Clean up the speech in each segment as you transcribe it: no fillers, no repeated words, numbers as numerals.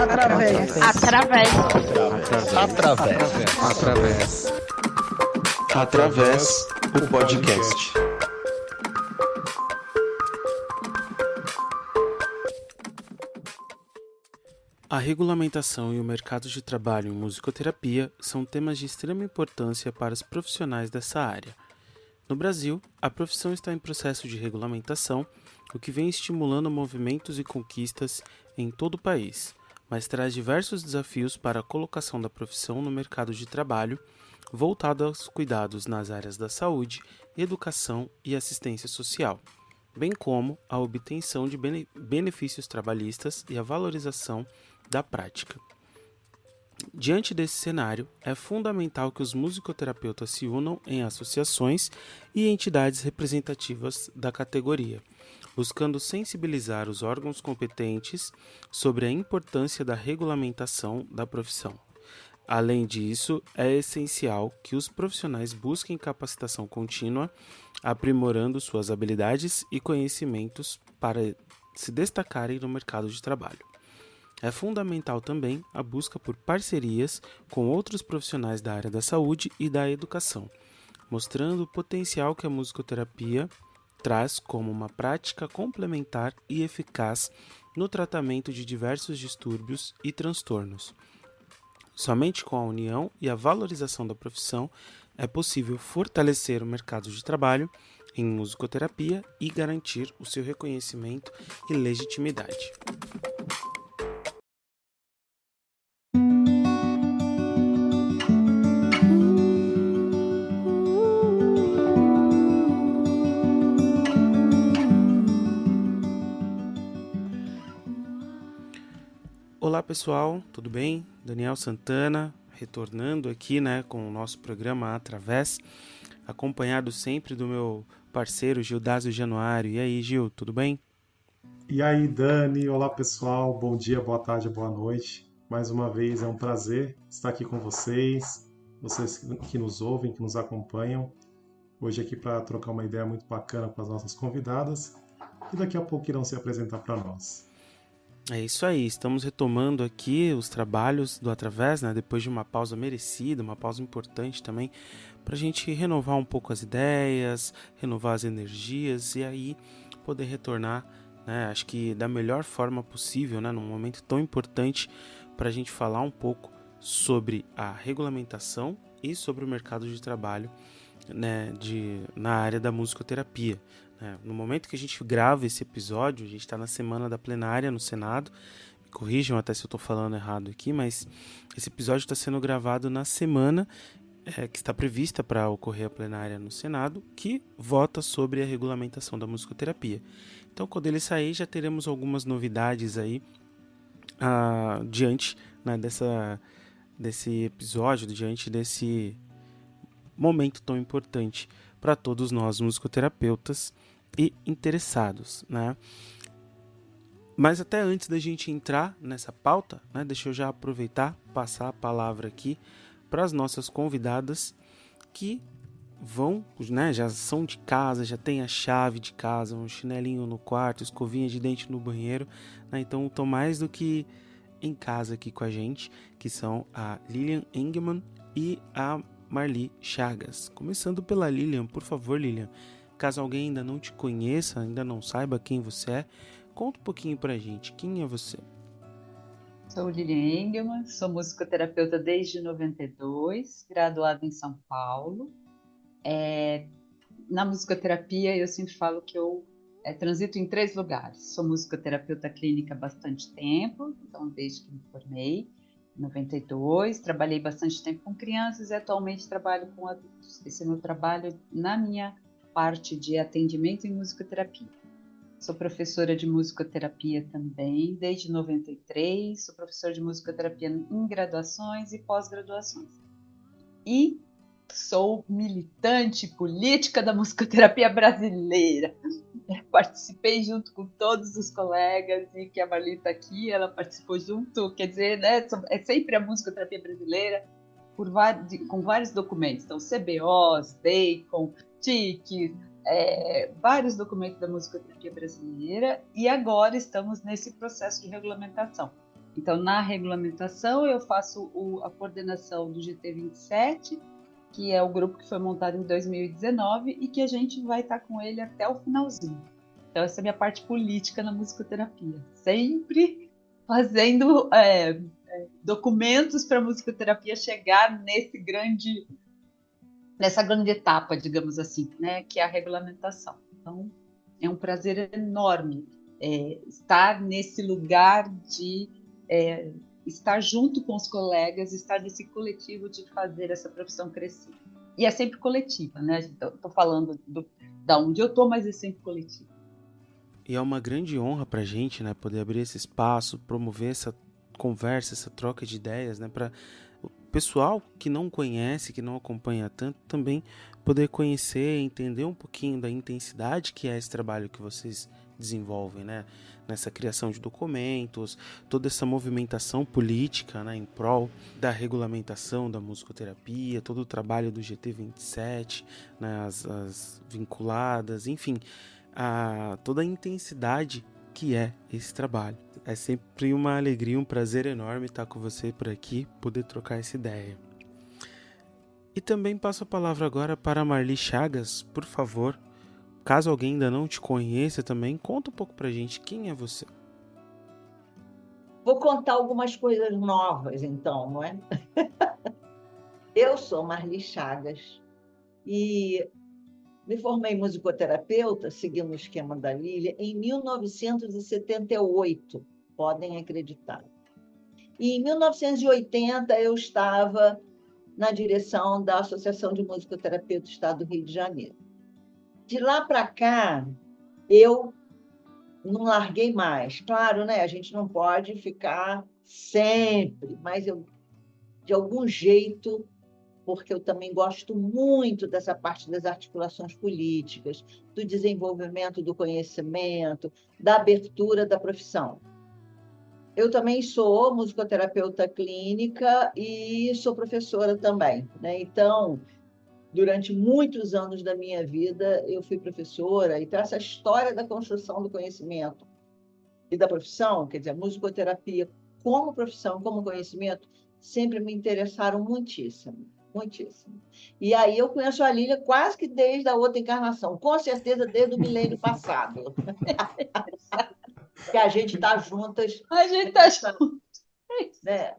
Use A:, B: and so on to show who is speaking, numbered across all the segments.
A: Através.
B: Através.
C: Através, o podcast.
D: A regulamentação e o mercado de trabalho em musicoterapia são temas de extrema importância para os profissionais dessa área. No Brasil, a profissão está em processo de regulamentação, o que vem estimulando movimentos e conquistas em todo o país, mas traz diversos desafios para a colocação da profissão no mercado de trabalho, voltado aos cuidados nas áreas da saúde, educação e assistência social, bem como a obtenção de benefícios trabalhistas e a valorização da prática. Diante desse cenário, é fundamental que os musicoterapeutas se unam em associações e entidades representativas da categoria, buscando sensibilizar os órgãos competentes sobre a importância da regulamentação da profissão. Além disso, é essencial que os profissionais busquem capacitação contínua, aprimorando suas habilidades e conhecimentos para se destacarem no mercado de trabalho. É fundamental também a busca por parcerias com outros profissionais da área da saúde e da educação, mostrando o potencial que a musicoterapia traz como uma prática complementar e eficaz no tratamento de diversos distúrbios e transtornos. Somente com a união e a valorização da profissão é possível fortalecer o mercado de trabalho em musicoterapia e garantir o seu reconhecimento e legitimidade. Olá pessoal, tudo bem? Daniel Santana, retornando aqui com o nosso programa Através, acompanhado sempre do meu parceiro Gildásio Januário. E aí, Gil, tudo bem?
E: E aí, Dani, olá pessoal, bom dia, boa tarde, boa noite. Mais uma vez é um prazer estar aqui com vocês que nos ouvem, que nos acompanham. Hoje aqui para trocar uma ideia muito bacana com as nossas convidadas, que daqui a pouco irão se apresentar para nós.
D: É isso aí, estamos retomando aqui os trabalhos do Através, depois de uma pausa merecida, uma pausa importante também, para a gente renovar um pouco as ideias, renovar as energias e aí poder retornar, acho que da melhor forma possível, num momento tão importante para a gente falar um pouco sobre a regulamentação e sobre o mercado de trabalho na área da musicoterapia. No momento que a gente grava esse episódio, a gente está na semana da plenária no Senado, me corrijam até se eu estou falando errado aqui, mas esse episódio está sendo gravado na semana que está prevista para ocorrer a plenária no Senado, que vota sobre a regulamentação da musicoterapia. Então, quando ele sair, já teremos algumas novidades aí diante desse episódio, diante desse momento tão importante para todos nós musicoterapeutas e interessados, Mas até antes da gente entrar nessa pauta, deixa eu já aproveitar, passar a palavra aqui para as nossas convidadas que vão, já são de casa, já tem a chave de casa, um chinelinho no quarto, escovinha de dente no banheiro, então estão mais do que em casa aqui com a gente, que são a Lilian Engelmann e a Marli Chagas. Começando pela Lilian, por favor, Lilian, caso alguém ainda não te conheça, ainda não saiba quem você é, conta um pouquinho pra gente, quem é você?
B: Sou Lilian Engelmann, sou musicoterapeuta desde 92, graduada em São Paulo. Na musicoterapia, eu sempre falo que eu transito em 3 lugares. Sou musicoterapeuta clínica há bastante tempo, então desde que me formei, 92, trabalhei bastante tempo com crianças e atualmente trabalho com adultos. Esse é meu trabalho na minha parte de atendimento em musicoterapia. Sou professora de musicoterapia também, desde 93, sou professora de musicoterapia em graduações e pós-graduações. E sou militante política da musicoterapia brasileira. Participei junto com todos os colegas e que a Marli está aqui, ela participou junto, quer dizer, é sempre a musicoterapia brasileira com vários documentos, então CBOs, DEICOM, TIC, vários documentos da musicoterapia brasileira e agora estamos nesse processo de regulamentação. Então, na regulamentação, eu faço a coordenação do GT27, que é o grupo que foi montado em 2019 e que a gente vai estar com ele até o finalzinho. Então, essa é a minha parte política na musicoterapia. Sempre fazendo documentos para a musicoterapia chegar nessa grande etapa, digamos assim, né, que é a regulamentação. Então, é um prazer enorme estar nesse lugar de estar junto com os colegas, estar nesse coletivo de fazer essa profissão crescer. E é sempre coletiva, né? Estou falando da onde eu estou, mas é sempre coletiva.
D: E é uma grande honra para a gente, né, poder abrir esse espaço, promover essa conversa, essa troca de ideias, né, para o pessoal que não conhece, que não acompanha tanto, também poder conhecer, entender um pouquinho da intensidade que é esse trabalho que vocês desenvolvem, né, nessa criação de documentos, toda essa movimentação política, né, em prol da regulamentação da musicoterapia, todo o trabalho do GT27, né, as vinculadas, enfim, toda a intensidade que é esse trabalho. É sempre uma alegria, um prazer enorme estar com você por aqui, poder trocar essa ideia. E também passo a palavra agora para a Marli Chagas, por favor. Caso alguém ainda não te conheça também, conta um pouco pra gente quem é você.
A: Vou contar algumas coisas novas, então, não é? Eu sou Marli Chagas e me formei musicoterapeuta, seguindo o esquema da Lília, em 1978, podem acreditar. E em 1980 eu estava na direção da Associação de Musicoterapeutas do Estado do Rio de Janeiro. De lá para cá, eu não larguei mais. Claro, né? A gente não pode ficar sempre, mas eu, de algum jeito, porque eu também gosto muito dessa parte das articulações políticas, do desenvolvimento do conhecimento, da abertura da profissão. Eu também sou musicoterapeuta clínica e sou professora também, né? Então, durante muitos anos da minha vida, eu fui professora, então essa história da construção do conhecimento e da profissão, quer dizer, a musicoterapia como profissão, como conhecimento, sempre me interessaram muitíssimo, muitíssimo. E aí eu conheço a Lília quase que desde a outra encarnação, com certeza desde o milênio passado. Que a gente está juntas.
B: A gente está junto.
A: Né?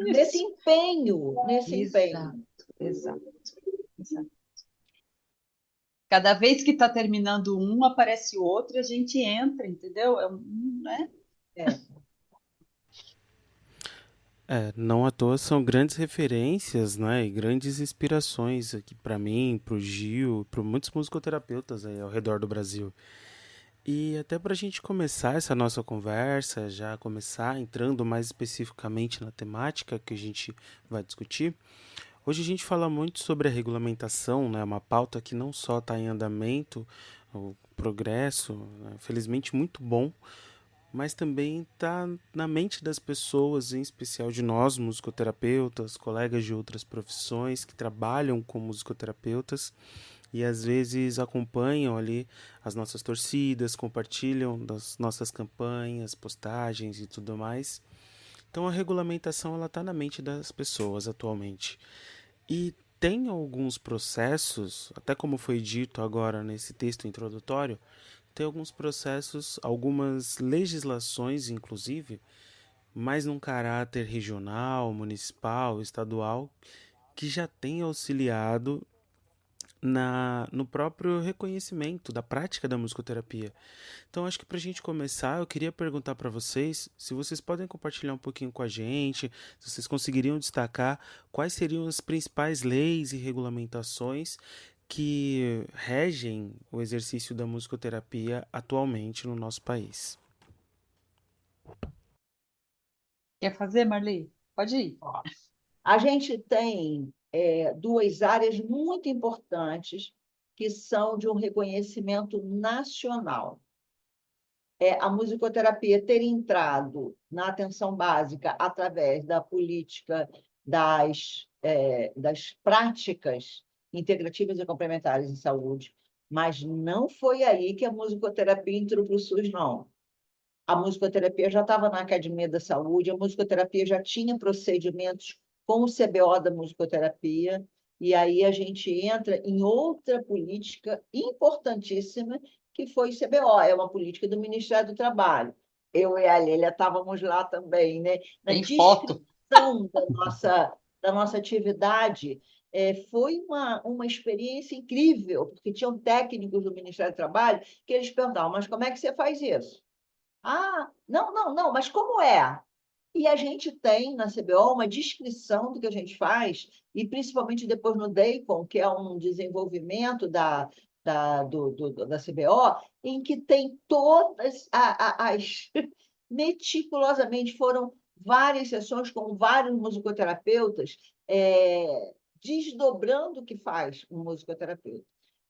A: Nesse empenho.
B: Exato. Cada vez que está terminando um, aparece outro e a gente entra, entendeu? Né?
D: Não à toa são grandes referências, né, e grandes inspirações aqui para mim, para o Gil, para muitos musicoterapeutas aí ao redor do Brasil. E até para a gente começar essa nossa conversa, já começar entrando mais especificamente na temática que a gente vai discutir, hoje a gente fala muito sobre a regulamentação, né, uma pauta que não só está em andamento, o progresso, né, felizmente muito bom, mas também está na mente das pessoas, em especial de nós, musicoterapeutas, colegas de outras profissões que trabalham com musicoterapeutas e às vezes acompanham ali as nossas torcidas, compartilham das nossas campanhas, postagens e tudo mais. Então a regulamentação ela está na mente das pessoas atualmente. E tem alguns processos, até como foi dito agora nesse texto introdutório, tem alguns processos, algumas legislações, inclusive, mais num caráter regional, municipal, estadual, que já tem auxiliado no próprio reconhecimento da prática da musicoterapia. Então, acho que para a gente começar, eu queria perguntar para vocês se vocês podem compartilhar um pouquinho com a gente, se vocês conseguiriam destacar quais seriam as principais leis e regulamentações que regem o exercício da musicoterapia atualmente no nosso país.
B: Quer fazer, Marli? Pode ir.
A: A gente tem duas áreas muito importantes que são de um reconhecimento nacional. A musicoterapia ter entrado na atenção básica através da política das práticas integrativas e complementares em saúde, mas não foi aí que a musicoterapia entrou para o SUS, não. A musicoterapia já estava na Academia da Saúde, a musicoterapia já tinha procedimentos com o CBO da musicoterapia, e aí a gente entra em outra política importantíssima, que foi o CBO, é uma política do Ministério do Trabalho. Eu e a Lélia estávamos lá também, né? Na
B: Tem foto.
A: descrição da nossa atividade. Foi uma experiência incrível, porque tinham técnicos do Ministério do Trabalho que eles perguntavam, mas como é que você faz isso? Ah, não, não, não, mas como é? E a gente tem na CBO uma descrição do que a gente faz, e principalmente depois no DEICOM, que é um desenvolvimento da CBO, em que tem todas as. Meticulosamente, foram várias sessões com vários musicoterapeutas, desdobrando o que faz um musicoterapeuta.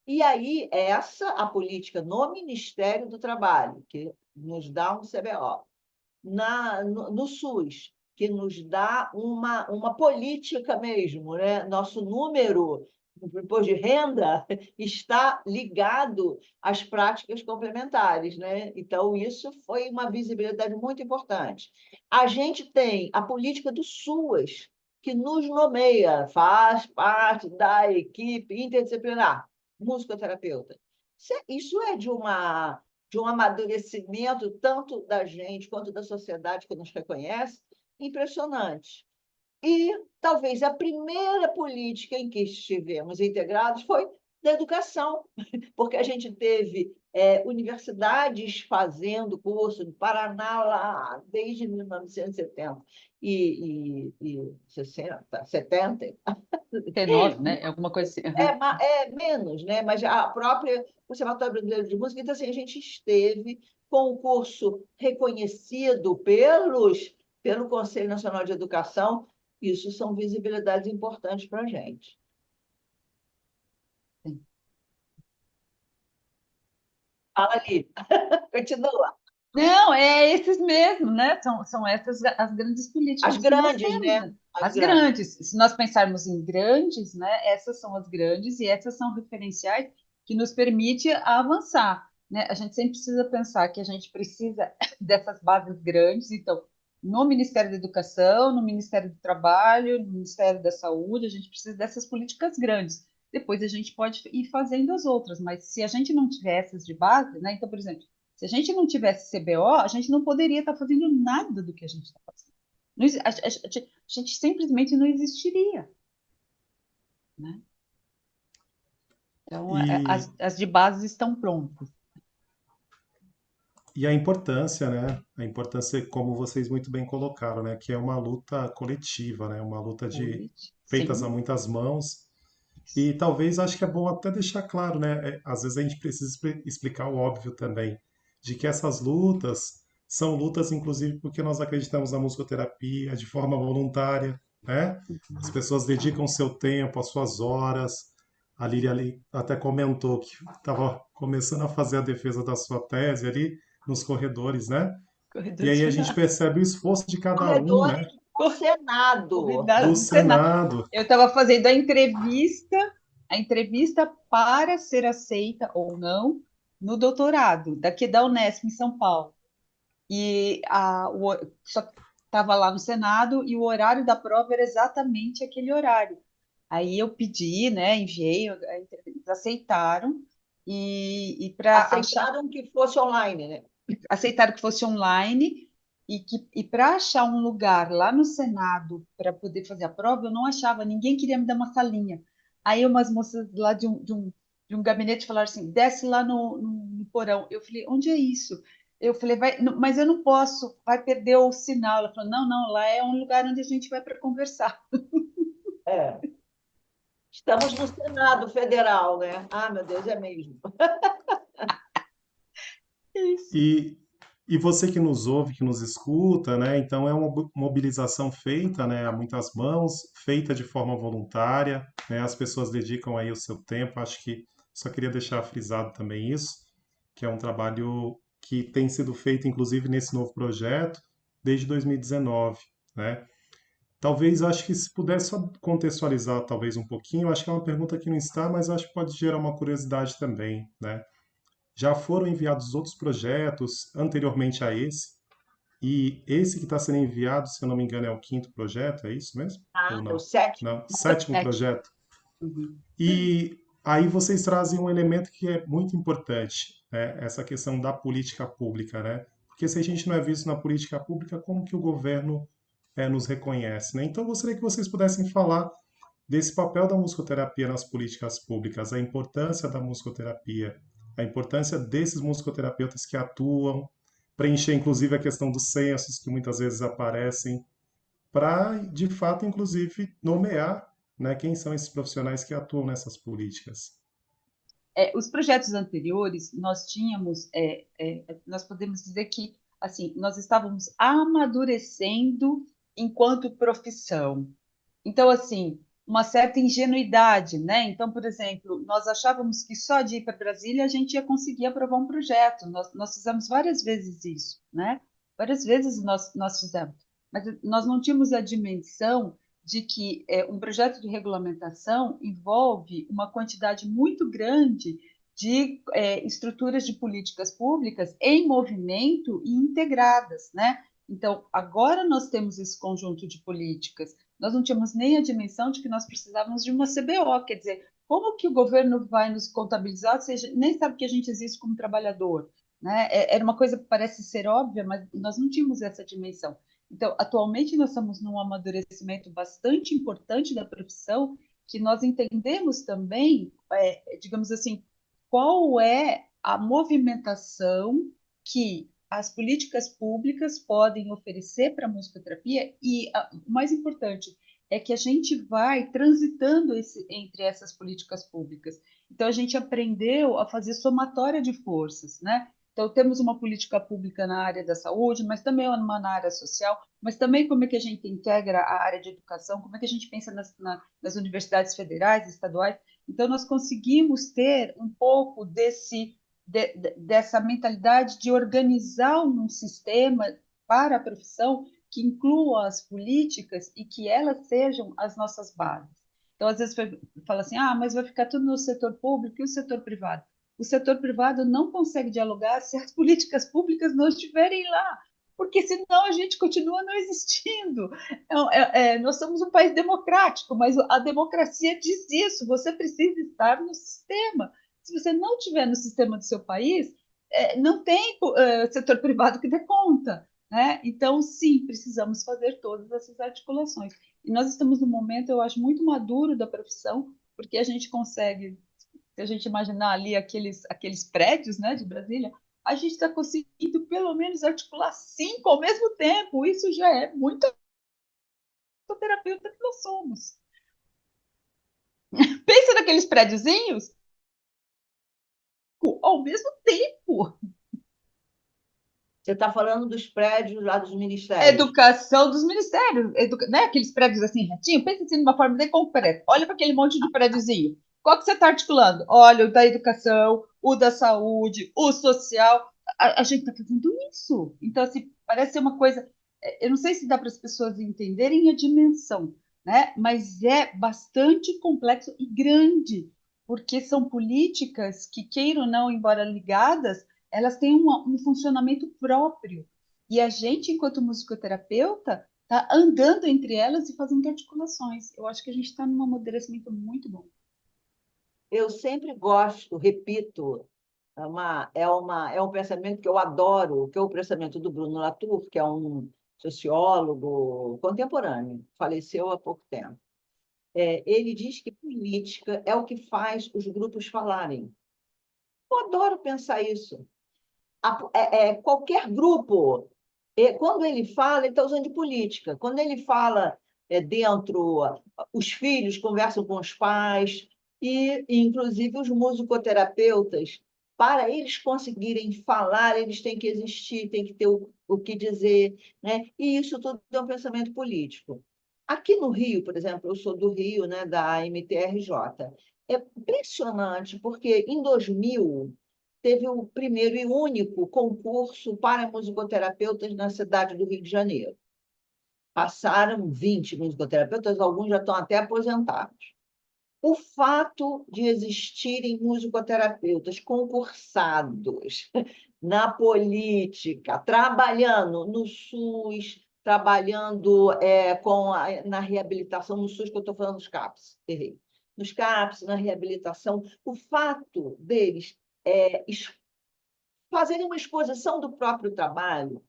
A: E aí, essa a política no Ministério do Trabalho, que nos dá um CBO, no SUS, que nos dá uma política mesmo, né? Nosso número depois de renda está ligado às práticas complementares, né? Então, isso foi uma visibilidade muito importante. A gente tem a política do SUAS, que nos nomeia, faz parte da equipe interdisciplinar, musicoterapeuta. Isso é de um amadurecimento tanto da gente quanto da sociedade que nos reconhece, impressionante. E talvez a primeira política em que estivemos integrados foi da educação, porque a gente teve universidades fazendo curso no Paraná lá desde 1970 e 60, 70.
B: 19, né? É alguma coisa assim. Uhum.
A: É menos, né? Mas a própria Conservatório Brasileiro de Música, então assim, a gente esteve com o curso reconhecido pelo Conselho Nacional de Educação. Isso são visibilidades importantes para a gente.
B: Sim.
A: Fala ali, continua.
B: Não, é esses mesmo, né? São essas as grandes
A: As
B: políticas que nós
A: grandes,
B: temos,
A: né?
B: né?
A: As
B: As
A: grandes.
B: grandes. Se nós pensarmos em grandes, né? Essas são as grandes e essas são referenciais que nos permite avançar, né? A gente sempre precisa pensar que a gente precisa dessas bases grandes. Então, no Ministério da Educação, no Ministério do Trabalho, no Ministério da Saúde, a gente precisa dessas políticas grandes. Depois a gente pode ir fazendo as outras, mas se a gente não tiver essas de base, né? Então, por exemplo, se a gente não tivesse CBO, a gente não poderia estar fazendo nada do que a gente está fazendo. A gente simplesmente não existiria, né? Então,
E: E,
B: as de base estão prontas.
E: e a importância, né? A importância, como vocês muito bem colocaram, né? Que é uma luta coletiva, né? Uma luta feitas a
B: Sim,
E: muitas mãos. E talvez acho que é bom até deixar claro, né? Às vezes a gente precisa explicar o óbvio também, de que essas lutas são lutas, inclusive, porque nós acreditamos na musicoterapia de forma voluntária, né? As pessoas dedicam seu tempo, as suas horas. A Lília ali até comentou que estava começando a fazer a defesa da sua tese ali nos corredores, né? E
B: corredor de
E: aí a gente
B: Senado.
E: percebe o esforço de cada um, né?
A: Corredores do Senado.
E: Do
B: Convidado do Senado.
E: Senado.
B: Eu estava fazendo a entrevista para ser aceita ou não no doutorado, daqui da Unesp, em São Paulo. E só estava lá no Senado e o horário da prova era exatamente aquele horário. Aí eu pedi, né, enviei, eles aceitaram e para achar,
A: Aceitaram que fosse online, né?
B: aceitaram que fosse online e para achar um lugar lá no Senado para poder fazer a prova, eu não achava, ninguém queria me dar uma salinha. Aí umas moças lá de um gabinete falaram assim, desce lá no porão. Eu falei, onde é isso? Eu falei, mas eu não posso, vai perder o sinal. Ela falou, não, não, lá é um lugar onde a gente vai para conversar.
A: É. Estamos no Senado Federal, né? Ah, meu Deus, é mesmo.
B: Isso.
E: E, e você que nos ouve, que nos escuta, né? Então é uma mobilização feita, né, a muitas mãos, feita de forma voluntária, né? As pessoas dedicam aí o seu tempo. Acho que só queria deixar frisado também isso, que é um trabalho que tem sido feito, inclusive, nesse novo projeto desde 2019, né? Talvez, acho que se pudesse só contextualizar talvez um pouquinho, acho que é uma pergunta que não está, mas acho que pode gerar uma curiosidade também, né? já foram enviados outros projetos anteriormente a esse, e esse que está sendo enviado, se eu não me engano, é o quinto projeto, é isso mesmo? Ou
A: É o
E: não?
A: sétimo.
E: Não, sétimo
B: Sete.
E: projeto.
B: Uhum.
E: E aí vocês trazem um elemento que é muito importante, né? Essa questão da política pública, né? Porque se a gente não é visto na política pública, como que o governo nos reconhece, né? Então, eu gostaria que vocês pudessem falar desse papel da musicoterapia nas políticas públicas, a importância da musicoterapia, a importância desses musicoterapeutas que atuam, preencher inclusive a questão dos censos que muitas vezes aparecem, para, de fato, inclusive, nomear, né, quem são esses profissionais que atuam nessas políticas.
B: Os projetos anteriores, nós tínhamos, nós podemos dizer que, assim, nós estávamos amadurecendo enquanto profissão. Então, assim, uma certa ingenuidade, né? Então, por exemplo, nós achávamos que só de ir para Brasília a gente ia conseguir aprovar um projeto. Nós fizemos várias vezes isso, né? Várias vezes nós fizemos. Mas nós não tínhamos a dimensão de que um projeto de regulamentação envolve uma quantidade muito grande de estruturas de políticas públicas em movimento e integradas, né? Então, agora nós temos esse conjunto de políticas. Nós não tínhamos nem a dimensão de que nós precisávamos de uma CBO, quer dizer, como que o governo vai nos contabilizar, ou seja, nem sabe que a gente existe como trabalhador, né? Era uma coisa que parece ser óbvia, mas nós não tínhamos essa dimensão. Então, atualmente nós estamos num amadurecimento bastante importante da profissão, que nós entendemos também, digamos assim, qual é a movimentação que as políticas públicas podem oferecer para a musicoterapia e, o mais importante, é que a gente vai transitando entre essas políticas públicas. Então, a gente aprendeu a fazer somatória de forças, né? Então, temos uma política pública na área da saúde, mas também uma na área social, mas também como é que a gente integra a área de educação, como é que a gente pensa nas universidades federais, estaduais. Então, nós conseguimos ter um pouco dessa mentalidade de organizar um sistema para a profissão que inclua as políticas e que elas sejam as nossas bases. Então, às vezes, fala assim, mas vai ficar tudo no setor público e o setor privado. O setor privado não consegue dialogar se as políticas públicas não estiverem lá, porque senão a gente continua não existindo. Nós somos um país democrático, mas a democracia diz isso, você precisa estar no sistema. Se você não estiver no sistema do seu país, não tem setor privado que dê conta. Né? Então, sim, precisamos fazer todas essas articulações. E nós estamos num momento, eu acho, muito maduro da profissão, porque a gente consegue, se a gente imaginar ali aqueles prédios, né, de Brasília, a gente está conseguindo pelo menos articular 5 ao mesmo tempo. Isso já é muito terapeuta que nós somos. Pensa naqueles prédiozinhos ao mesmo tempo.
A: Você está falando dos prédios lá dos ministérios.
B: Educação dos ministérios, né? Aqueles prédios assim retinho, pensa assim de uma forma bem concreta. Olha para aquele monte de prédiozinho. Qual que você está articulando? Olha, o da educação, o da saúde, o social. A gente está fazendo isso. Então, assim, parece ser uma coisa. Eu não sei se dá para as pessoas entenderem a dimensão, né? Mas é bastante complexo e grande, porque são políticas que, queiram ou não, embora ligadas, elas têm um funcionamento próprio. E a gente, enquanto musicoterapeuta, está andando entre elas e fazendo articulações. Eu acho que a gente está num amadurecimento muito bom.
A: Eu sempre gosto, repito, é um pensamento que eu adoro, que é o pensamento do Bruno Latour, que é um sociólogo contemporâneo, faleceu há pouco tempo. Ele diz que política é o que faz os grupos falarem. Eu adoro pensar isso. Qualquer grupo, quando ele fala, ele está usando de política. Quando ele fala dentro, os filhos conversam com os pais, inclusive os musicoterapeutas, para eles conseguirem falar, eles têm que existir, têm que ter o que dizer, né? E isso tudo é um pensamento político. Aqui no Rio, por exemplo, eu sou do Rio, né, da MTRJ. É impressionante, porque em 2000 teve o primeiro e único concurso para musicoterapeutas na cidade do Rio de Janeiro. Passaram 20 musicoterapeutas, alguns já estão até aposentados. o fato de existirem musicoterapeutas concursados na política, trabalhando no SUS, trabalhando na reabilitação, no SUS, que eu estou falando dos CAPS, errei. Nos CAPS, na reabilitação, o fato deles fazerem uma exposição do próprio trabalho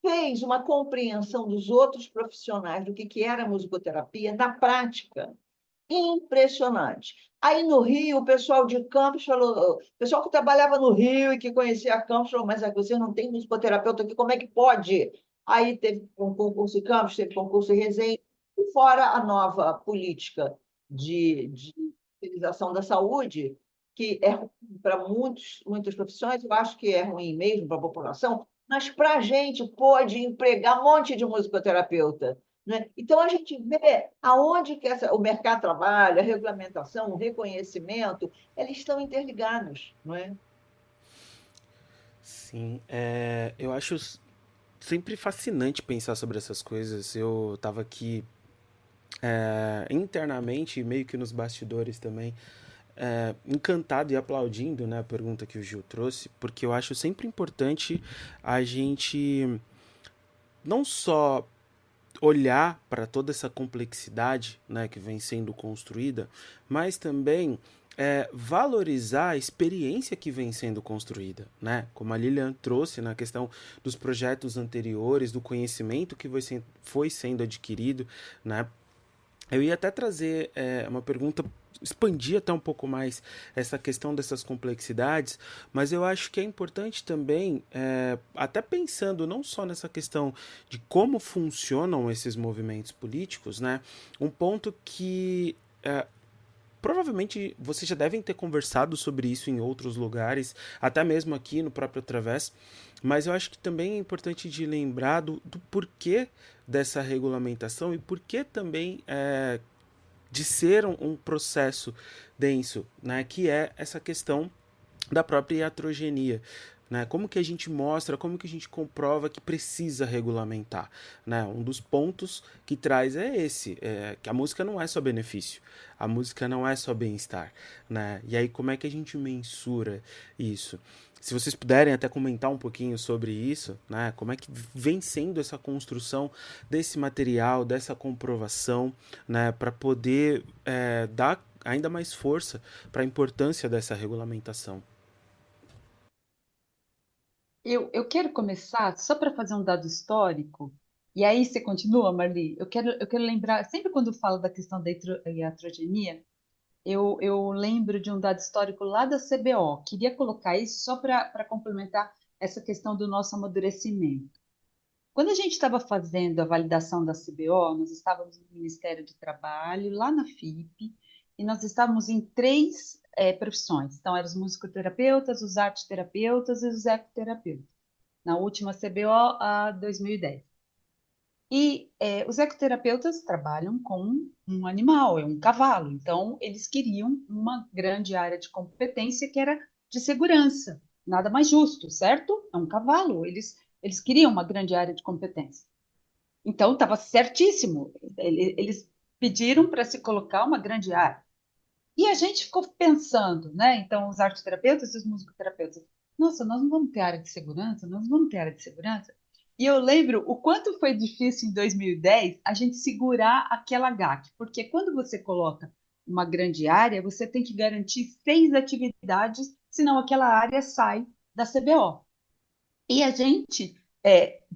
A: fez uma compreensão dos outros profissionais do que era a musicoterapia na prática impressionante. Aí no Rio, o pessoal de Campos falou, o pessoal que trabalhava no Rio e que conhecia Campos falou, mas você não tem musicoterapeuta aqui, como é que pode? Aí teve um concurso em Campos, teve concurso em Resende, e fora a nova política de utilização da saúde, que é para muitas profissões, eu acho que é ruim mesmo para a população, mas para a gente pode empregar um monte de musicoterapeuta. Né? Então, a gente vê aonde que o mercado trabalha, a regulamentação, o reconhecimento, eles estão interligados, não é?
D: Sim, eu acho sempre fascinante pensar sobre essas coisas. Eu estava aqui internamente, meio que nos bastidores também, encantado e aplaudindo, né, a pergunta que o Gil trouxe, porque eu acho sempre importante a gente não só olhar para toda essa complexidade, né, que vem sendo construída, mas também valorizar a experiência que vem sendo construída, né? Como a Lilian trouxe na questão dos projetos anteriores, do conhecimento que foi sendo adquirido, né? Eu ia até trazer uma pergunta, expandir até um pouco mais essa questão dessas complexidades, mas eu acho que é importante também, até pensando não só nessa questão de como funcionam esses movimentos políticos, né? Um ponto que provavelmente vocês já devem ter conversado sobre isso em outros lugares, até mesmo aqui no próprio Através, mas eu acho que também é importante de lembrar do porquê dessa regulamentação e porquê também de ser um processo denso, né, que é essa questão da própria iatrogenia. Né? Como que a gente mostra, como que a gente comprova que precisa regulamentar? Né? Um dos pontos que traz é esse, que a música não é só benefício, a música não é só bem-estar. Né? E aí como é que a gente mensura isso? Se vocês puderem até comentar um pouquinho sobre isso, né? Como é que vem sendo essa construção desse material, dessa comprovação, né? Para poder dar ainda mais força para a importância dessa regulamentação.
B: Eu quero começar só para fazer um dado histórico, e aí você continua, Marli. Eu quero lembrar, sempre quando eu falo da questão da iatrogenia, eu lembro de um dado histórico lá da CBO. Queria colocar isso só para complementar essa questão do nosso amadurecimento. Quando a gente estava fazendo a validação da CBO, nós estávamos no Ministério do Trabalho, lá na FIP, e nós estávamos em três profissões. Então, eram os musicoterapeutas, os arteterapeutas e os ecoterapeutas. Na última CBO, a 2010. E os ecoterapeutas trabalham com um animal, é um cavalo. Então, eles queriam uma grande área de competência que era de segurança. Nada mais justo, certo? É um cavalo. Eles queriam uma grande área de competência. Então, estava certíssimo. Eles pediram para se colocar uma grande área. E a gente ficou pensando, né? Então, os arteterapeutas e os musicoterapeutas, nossa, nós não vamos ter área de segurança, nós não vamos ter área de segurança. E eu lembro o quanto foi difícil em 2010 a gente segurar aquela GAC, porque quando você coloca uma grande área, você tem que garantir 6 atividades, senão aquela área sai da CBO. E a gente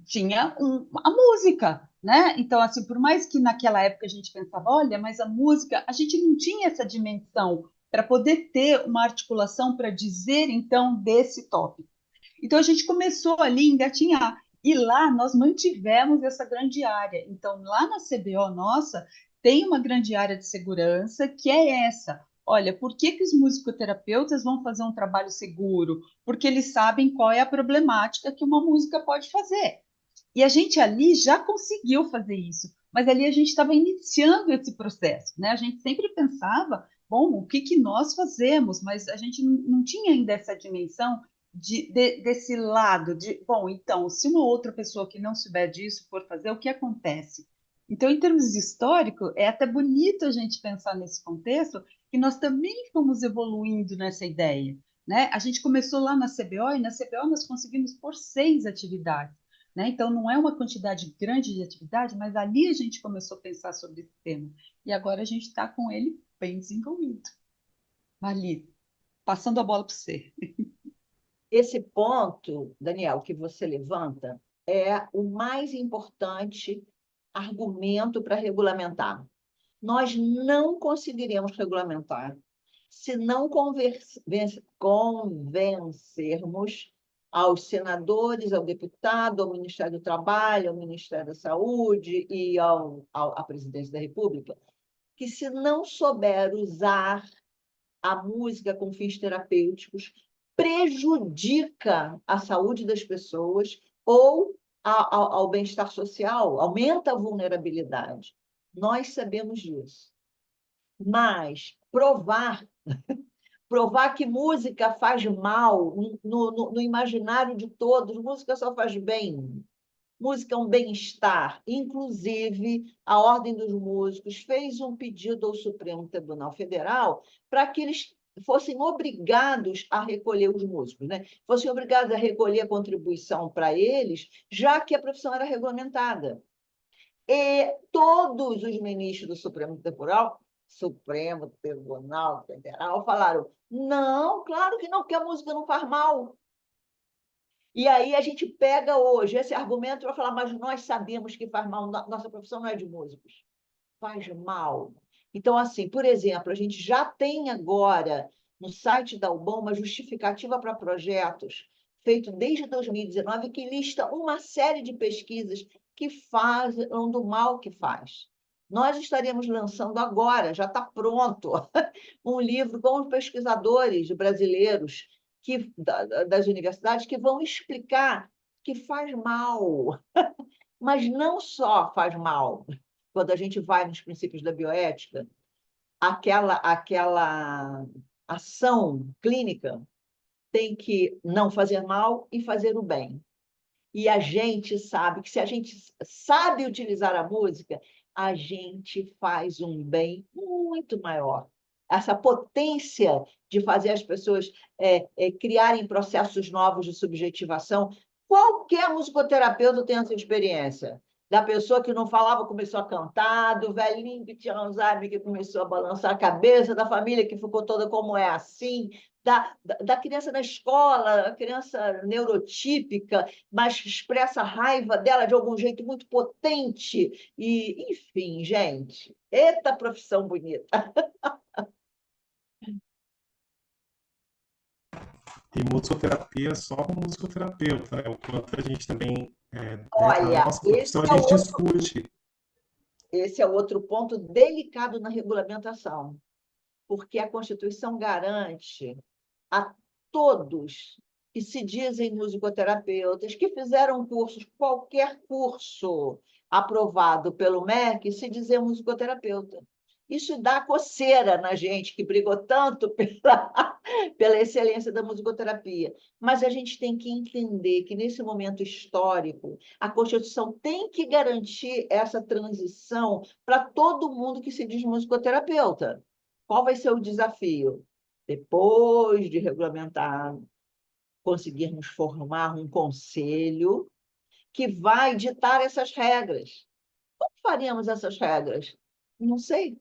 B: tinha a música, né? Então, assim, por mais que naquela época a gente pensava, olha, mas a música, a gente não tinha essa dimensão para poder ter uma articulação para dizer, então, desse tópico. Então, a gente começou ali a engatinhar. E lá nós mantivemos essa grande área. Então, lá na CBO nossa, tem uma grande área de segurança que é essa. Olha, por que que os musicoterapeutas vão fazer um trabalho seguro? Porque eles sabem qual é a problemática que uma música pode fazer. E a gente ali já conseguiu fazer isso, mas ali a gente estava iniciando esse processo, né? A gente sempre pensava, bom, o que que nós fazemos? Mas a gente não tinha ainda essa dimensão desse lado de, bom, então, se uma outra pessoa que não souber disso for fazer, o que acontece? Então, em termos históricos, é até bonito a gente pensar nesse contexto que nós também fomos evoluindo nessa ideia, né? A gente começou lá na CBO, e na CBO nós conseguimos por 6 atividades, né? Então, não é uma quantidade grande de atividade, mas ali a gente começou a pensar sobre esse tema. E agora a gente está com ele bem desenvolvido. Marli, passando a bola para você.
A: Esse ponto, Daniel, que você levanta, é o mais importante argumento para regulamentar. Nós não conseguiremos regulamentar se não convencermos aos senadores, ao deputado, ao Ministério do Trabalho, ao Ministério da Saúde e à Presidência da República, que se não souber usar a música com fins terapêuticos, prejudica a saúde das pessoas ou ao bem-estar social, aumenta a vulnerabilidade. Nós sabemos disso. Mas provar que música faz mal no imaginário de todos, música só faz bem. Música é um bem-estar. Inclusive, a Ordem dos Músicos fez um pedido ao Supremo Tribunal Federal para que eles fossem obrigados a recolher os músicos, né? Fossem obrigados a recolher a contribuição para eles, já que a profissão era regulamentada. E todos os ministros do Supremo Tribunal Federal falaram: não, claro que não, porque a música não faz mal. E aí a gente pega hoje esse argumento para falar, mas nós sabemos que faz mal, nossa profissão não é de músicos. Faz mal. Então, assim, por exemplo, a gente já tem agora no site da UBAM uma justificativa para projetos feito desde 2019 que lista uma série de pesquisas que falam do mal que faz. Nós estaremos lançando agora, já está pronto, um livro com os pesquisadores brasileiros das universidades que vão explicar que faz mal, mas não só faz mal. Quando a gente vai nos princípios da bioética, aquela ação clínica tem que não fazer mal e fazer o bem. E a gente sabe que se a gente sabe utilizar a música, a gente faz um bem muito maior. Essa potência de fazer as pessoas criarem processos novos de subjetivação. Qualquer musicoterapeuta tem essa experiência. Da pessoa que não falava começou a cantar, do velhinho que tinha Alzheimer que começou a balançar a cabeça, da família que ficou toda como é assim, da criança na escola, a criança neurotípica, mas expressa a raiva dela de algum jeito muito potente. E, enfim, gente, eita profissão bonita.
E: E musicoterapia só com musicoterapeuta, né? O quanto a gente também, dentro da
A: Olha,
E: nossa profissão, a gente discute.
A: esse é outro ponto delicado na regulamentação, porque a Constituição garante a todos que se dizem musicoterapeutas, que fizeram cursos, qualquer curso aprovado pelo MEC, se dizer musicoterapeuta. Isso dá coceira na gente, que brigou tanto pela excelência da musicoterapia. Mas a gente tem que entender que, nesse momento histórico, a Constituição tem que garantir essa transição para todo mundo que se diz musicoterapeuta. Qual vai ser o desafio? Depois de regulamentar, conseguirmos formar um conselho que vai ditar essas regras. Como faríamos essas regras? Não sei.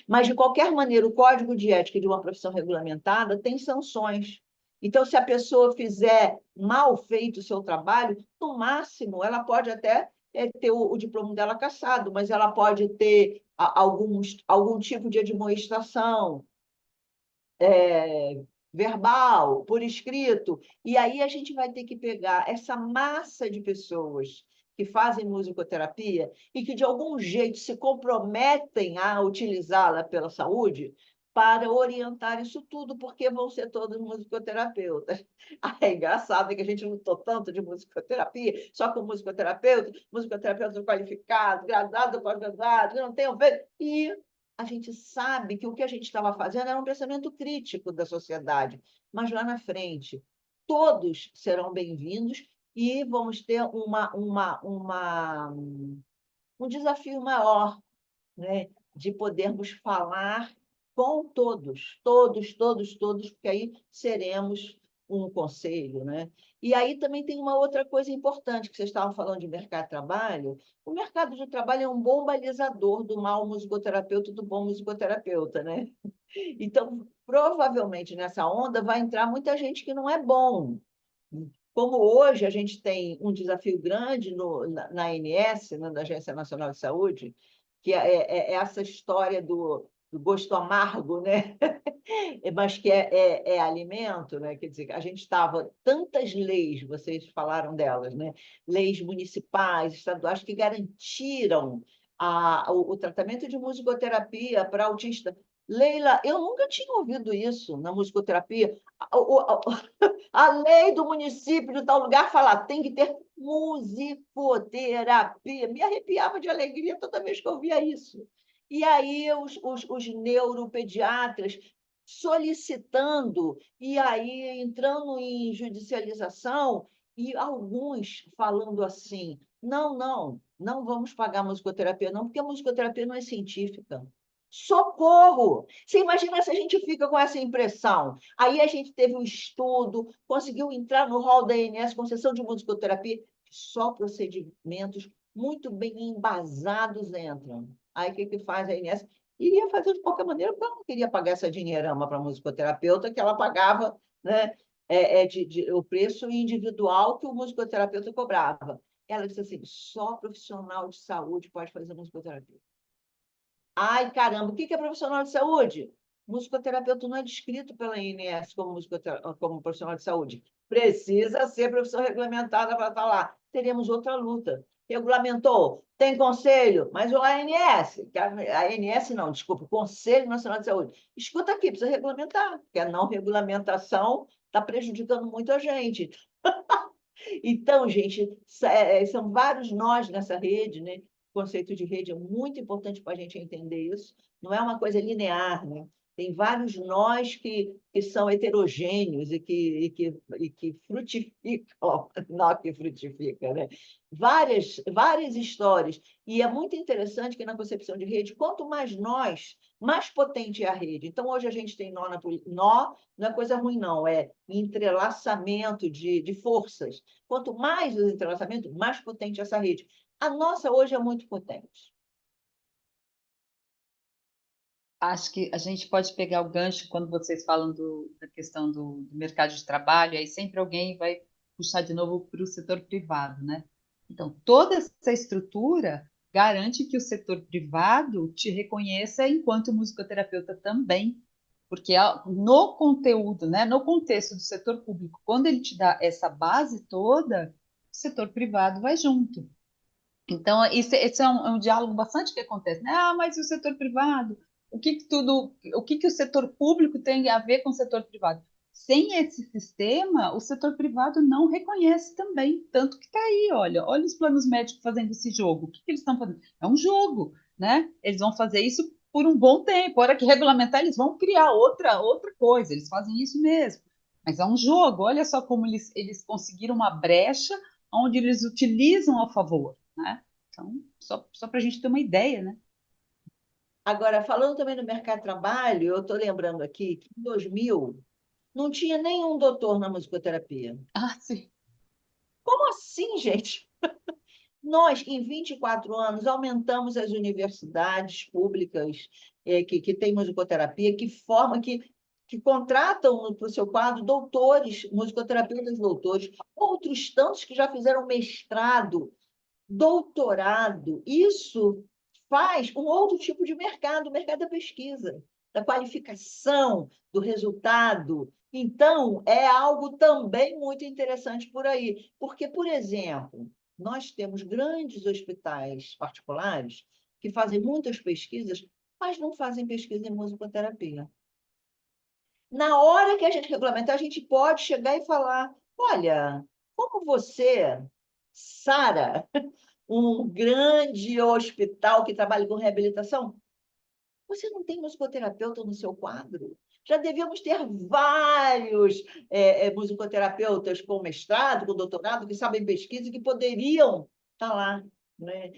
A: Mas, de qualquer maneira, o Código de Ética de uma profissão regulamentada tem sanções. Então, se a pessoa fizer mal feito o seu trabalho, no máximo, ela pode até ter o diploma dela cassado, mas ela pode ter algum tipo de admoestação, verbal, por escrito, e aí a gente vai ter que pegar essa massa de pessoas que fazem musicoterapia e que, de algum jeito, se comprometem a utilizá-la pela saúde para orientar isso tudo, porque vão ser todos musicoterapeutas. É engraçado que a gente lutou tanto de musicoterapia, só com musicoterapeutas qualificados, graduados, pós-graduados, que não tenham feito, e a gente sabe que o que a gente estava fazendo era um pensamento crítico da sociedade, mas lá na frente todos serão bem-vindos e vamos ter um desafio maior, né, de podermos falar com todos, todos, todos, todos, porque aí seremos um conselho, né? E aí também tem uma outra coisa importante, que vocês estavam falando de mercado de trabalho. O mercado de trabalho é um bom balizador do mau musicoterapeuta e do bom musicoterapeuta, né? Então, provavelmente nessa onda vai entrar muita gente que não é bom. Como hoje a gente tem um desafio grande na ANS, né, na Agência Nacional de Saúde, que é essa história do gosto amargo, né? Mas que é alimento, né? Quer dizer, a gente estava tantas leis, vocês falaram delas, né? Leis municipais, estaduais, que garantiram o tratamento de musicoterapia para autista. Leila, eu nunca tinha ouvido isso na musicoterapia. A lei do município de tal lugar fala, tem que ter musicoterapia. Me arrepiava de alegria toda vez que eu via isso. E aí os neuropediatras solicitando, e aí entrando em judicialização, e alguns falando assim, não vamos pagar musicoterapia, não, porque a musicoterapia não é científica. Socorro! Você imagina se a gente fica com essa impressão. Aí a gente teve um estudo, conseguiu entrar no rol da ANS, concessão de musicoterapia, só procedimentos muito bem embasados entram. Aí o que faz a ANS? Iria fazer de qualquer maneira, porque ela não queria pagar essa dinheirama para a musicoterapeuta, que ela pagava, né, o preço individual que o musicoterapeuta cobrava. Ela disse assim, só profissional de saúde pode fazer musicoterapia. Ai, caramba, o que é profissional de saúde? Musicoterapeuta não é descrito pela INS como profissional de saúde. Precisa ser profissão regulamentada para estar lá. Teremos outra luta. Regulamentou, tem conselho, mas o ANS, a ANS não, desculpa, Conselho Nacional de Saúde. Escuta aqui, precisa regulamentar, porque a não regulamentação está prejudicando muito a gente. Então, gente, são vários nós nessa rede, né? O conceito de rede é muito importante para a gente entender isso. Não é uma coisa linear, né? Tem vários nós que são heterogêneos e que frutificam, não que frutifica, né? Várias histórias. E é muito interessante que na concepção de rede, quanto mais nós, mais potente é a rede. Então, hoje a gente tem nó não é coisa ruim, não, é entrelaçamento de forças. Quanto mais o entrelaçamento, mais potente essa rede. A nossa hoje é muito potente.
B: Acho que a gente pode pegar o gancho quando vocês falam da questão do mercado de trabalho, aí sempre alguém vai puxar de novo para o setor privado, né? Então, toda essa estrutura garante que o setor privado te reconheça enquanto musicoterapeuta também, porque no conteúdo, né, no contexto do setor público, quando ele te dá essa base toda, o setor privado vai junto. Então, esse é um diálogo bastante que acontece, né? Ah, mas e o setor privado? O que o setor público tem a ver com o setor privado? Sem esse sistema, o setor privado não reconhece também, tanto que está aí, olha os planos médicos fazendo esse jogo. O que eles estão fazendo? É um jogo, né? Eles vão fazer isso por um bom tempo. A hora que regulamentar, eles vão criar outra coisa. Eles fazem isso mesmo. Mas é um jogo. Olha só como eles conseguiram uma brecha onde eles utilizam a favor, né? Então, só para a gente ter uma ideia, né?
A: Agora, falando também no mercado de trabalho, eu estou lembrando aqui que em 2000 não tinha nenhum doutor na musicoterapia.
B: Ah, sim.
A: Como assim, gente? Nós, em 24 anos, aumentamos as universidades públicas que têm musicoterapia, que contratam para o seu quadro doutores, musicoterapeutas doutores, outros tantos que já fizeram mestrado, doutorado. Isso faz um outro tipo de mercado, o mercado da pesquisa, da qualificação, do resultado. Então, é algo também muito interessante por aí. Porque, por exemplo, nós temos grandes hospitais particulares que fazem muitas pesquisas, mas não fazem pesquisa em musicoterapia. Na hora que a gente regulamentar, a gente pode chegar e falar: olha, como você, Sara, um grande hospital que trabalha com reabilitação, você não tem musicoterapeuta no seu quadro? Já devíamos ter vários musicoterapeutas com mestrado, com doutorado, que sabem pesquisa e que poderiam estar lá. né?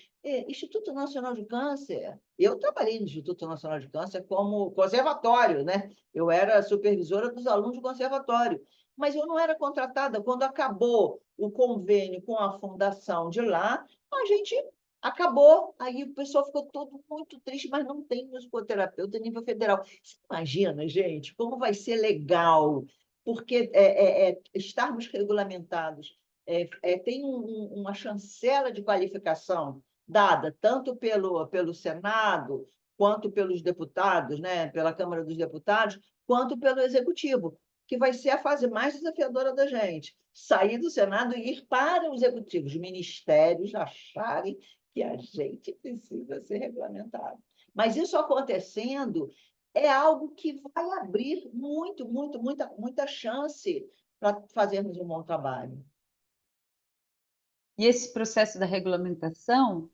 A: Instituto Nacional de Câncer. Eu trabalhei no Instituto Nacional de Câncer como conservatório, né? Eu era supervisora dos alunos do conservatório, mas eu não era contratada. Quando acabou o convênio com a fundação de lá, a gente acabou. Aí o pessoal ficou todo muito triste, mas não tem musicoterapeuta a nível federal. Você imagina, gente, como vai ser legal, porque estarmos regulamentados tem uma chancela de qualificação dada tanto pelo Senado, quanto pelos deputados, né, pela Câmara dos Deputados, quanto pelo Executivo, que vai ser a fase mais desafiadora da gente. Sair do Senado e ir para o Executivo, os ministérios acharem que a gente precisa ser regulamentado. Mas isso acontecendo é algo que vai abrir muita chance para fazermos um bom trabalho.
B: E esse processo da regulamentação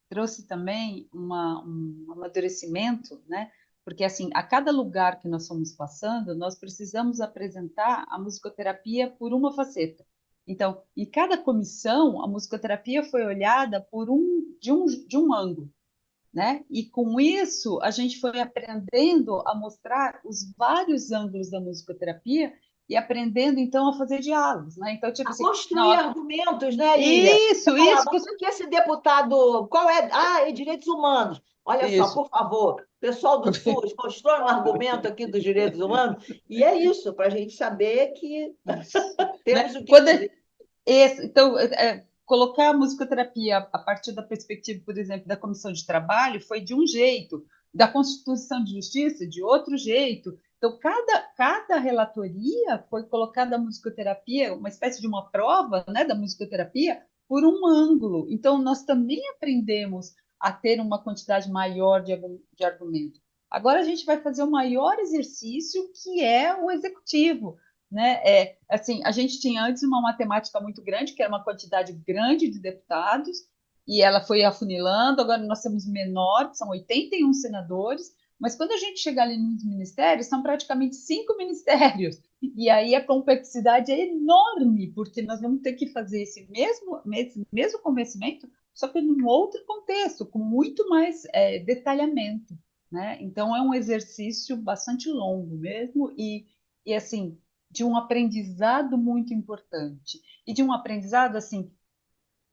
B: trouxe também um amadurecimento, né? Porque, assim, a cada lugar que nós fomos passando, nós precisamos apresentar a musicoterapia por uma faceta. Então, em cada comissão, a musicoterapia foi olhada de um ângulo, né? E com isso, a gente foi aprendendo a mostrar os vários ângulos da musicoterapia e aprendendo, então, a fazer diálogos, né? Então, tipo assim,
A: construir
B: não,
A: argumentos, né, Lília?
B: isso,
A: Mas o que esse deputado, qual é? É direitos humanos. Olha só,
B: isso.
A: por favor, pessoal do SUS, constrói um argumento aqui dos direitos humanos, e é isso, para a gente saber que temos
B: Né?
A: o que dizer.
B: Então, colocar a musicoterapia a partir da perspectiva, por exemplo, da comissão de trabalho foi de um jeito, da Constituição de Justiça de outro jeito. Então, cada relatoria foi colocada a musicoterapia, uma espécie de uma prova, né, da musicoterapia, por um ângulo. Então, nós também aprendemos a ter uma quantidade maior de argumento. Agora, a gente vai fazer o maior exercício, que é o executivo, né? Assim, a gente tinha antes uma matemática muito grande, que era uma quantidade grande de deputados, e ela foi afunilando. Agora nós temos menor, que são 81 senadores, mas quando a gente chega ali nos ministérios, são praticamente 5 ministérios. E aí a complexidade é enorme, porque nós vamos ter que fazer esse mesmo convencimento, só que num outro contexto, com muito mais detalhamento, né? Então é um exercício bastante longo mesmo, e assim, de um aprendizado muito importante. E de um aprendizado, assim,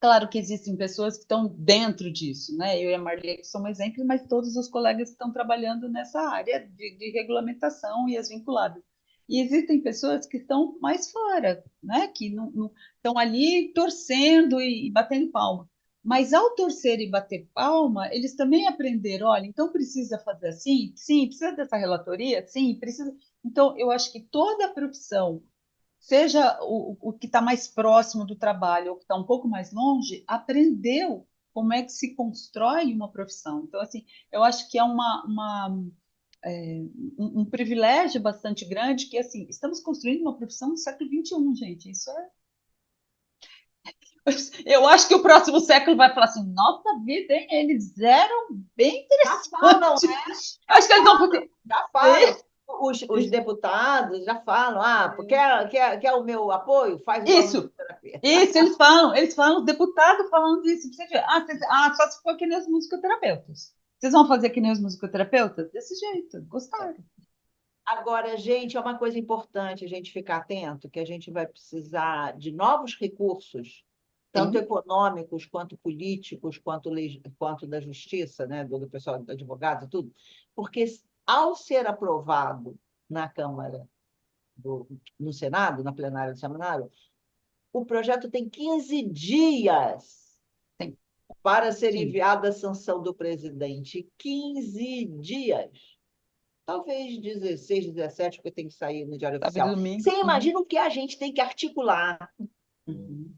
B: claro que existem pessoas que estão dentro disso, né? Eu e a Marli somos exemplos, mas todos os colegas estão trabalhando nessa área de regulamentação e as vinculadas. E existem pessoas que estão mais fora, né? Que não estão ali torcendo e batendo palma. Mas ao torcer e bater palma, eles também aprenderam, olha, então precisa fazer assim? Sim, precisa dessa relatoria? Sim, precisa. Então, eu acho que toda a profissão, seja o que está mais próximo do trabalho ou que está um pouco mais longe, aprendeu como é que se constrói uma profissão. Então, assim, eu acho que é um privilégio bastante grande que, assim, estamos construindo uma profissão do século XXI, gente. Isso é... Eu acho que o próximo século vai falar assim, nossa vida, hein? Eles eram bem interessantes.
A: Já falam, né?
B: Acho que eles vão fazer...
A: Já falam. Os deputados já falam, quer o meu apoio? Faz uma
B: Isso,
A: musicoterapia.
B: isso, eles falam, os deputados falando isso. Só se for que nem os musicoterapeutas. Vocês vão fazer que nem os musicoterapeutas? Desse jeito, gostaram.
A: Agora, gente, é uma coisa importante a gente ficar atento, que a gente vai precisar de novos recursos, tanto
B: Sim.
A: econômicos, quanto políticos, quanto da justiça, né, do pessoal do advogado e tudo, porque ao ser aprovado na Câmara, no Senado, na plenária do Senado, o projeto tem 15 dias
B: Sim.
A: para ser
B: Sim.
A: enviado à sanção do presidente. 15 dias. Talvez 16, 17, porque tem que sair no Diário
B: Sábado e
A: Oficial.
B: domingo.
A: Você imagina o que a gente tem que articular
B: Uhum.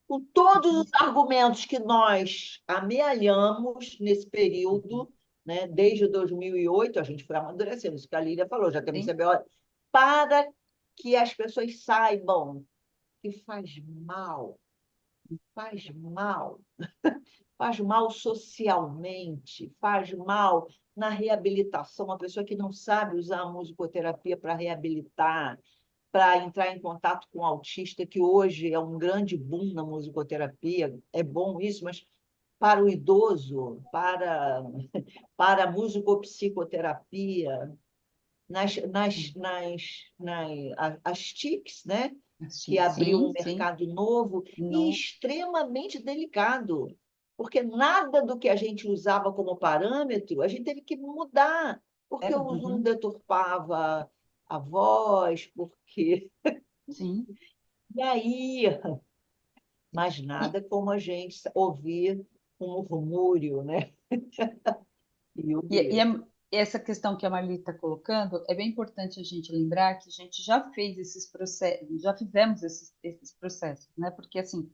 A: com todos os argumentos que nós amealhamos nesse período, né? Desde 2008, a gente foi amadurecendo, isso que a Lília falou, já temos
B: Sim.
A: CBO, para que as pessoas saibam que faz mal, faz mal socialmente, faz mal na reabilitação. Uma pessoa que não sabe usar a musicoterapia para reabilitar, para entrar em contato com o autista, que hoje é um grande boom na musicoterapia, é bom isso, mas para o idoso, para a musicopsicoterapia, as TICs, né? Que abriu um mercado novo e extremamente delicado, porque nada do que a gente usava como parâmetro, a gente teve que mudar, porque o Zoom deturpava a voz, porque...
B: Sim.
A: E aí, mas nada como a gente ouvir um murmúrio, né?
B: Essa questão que a Marli está colocando, é bem importante a gente lembrar que a gente já fez esses processos, já fizemos esses processos, né? Porque, assim,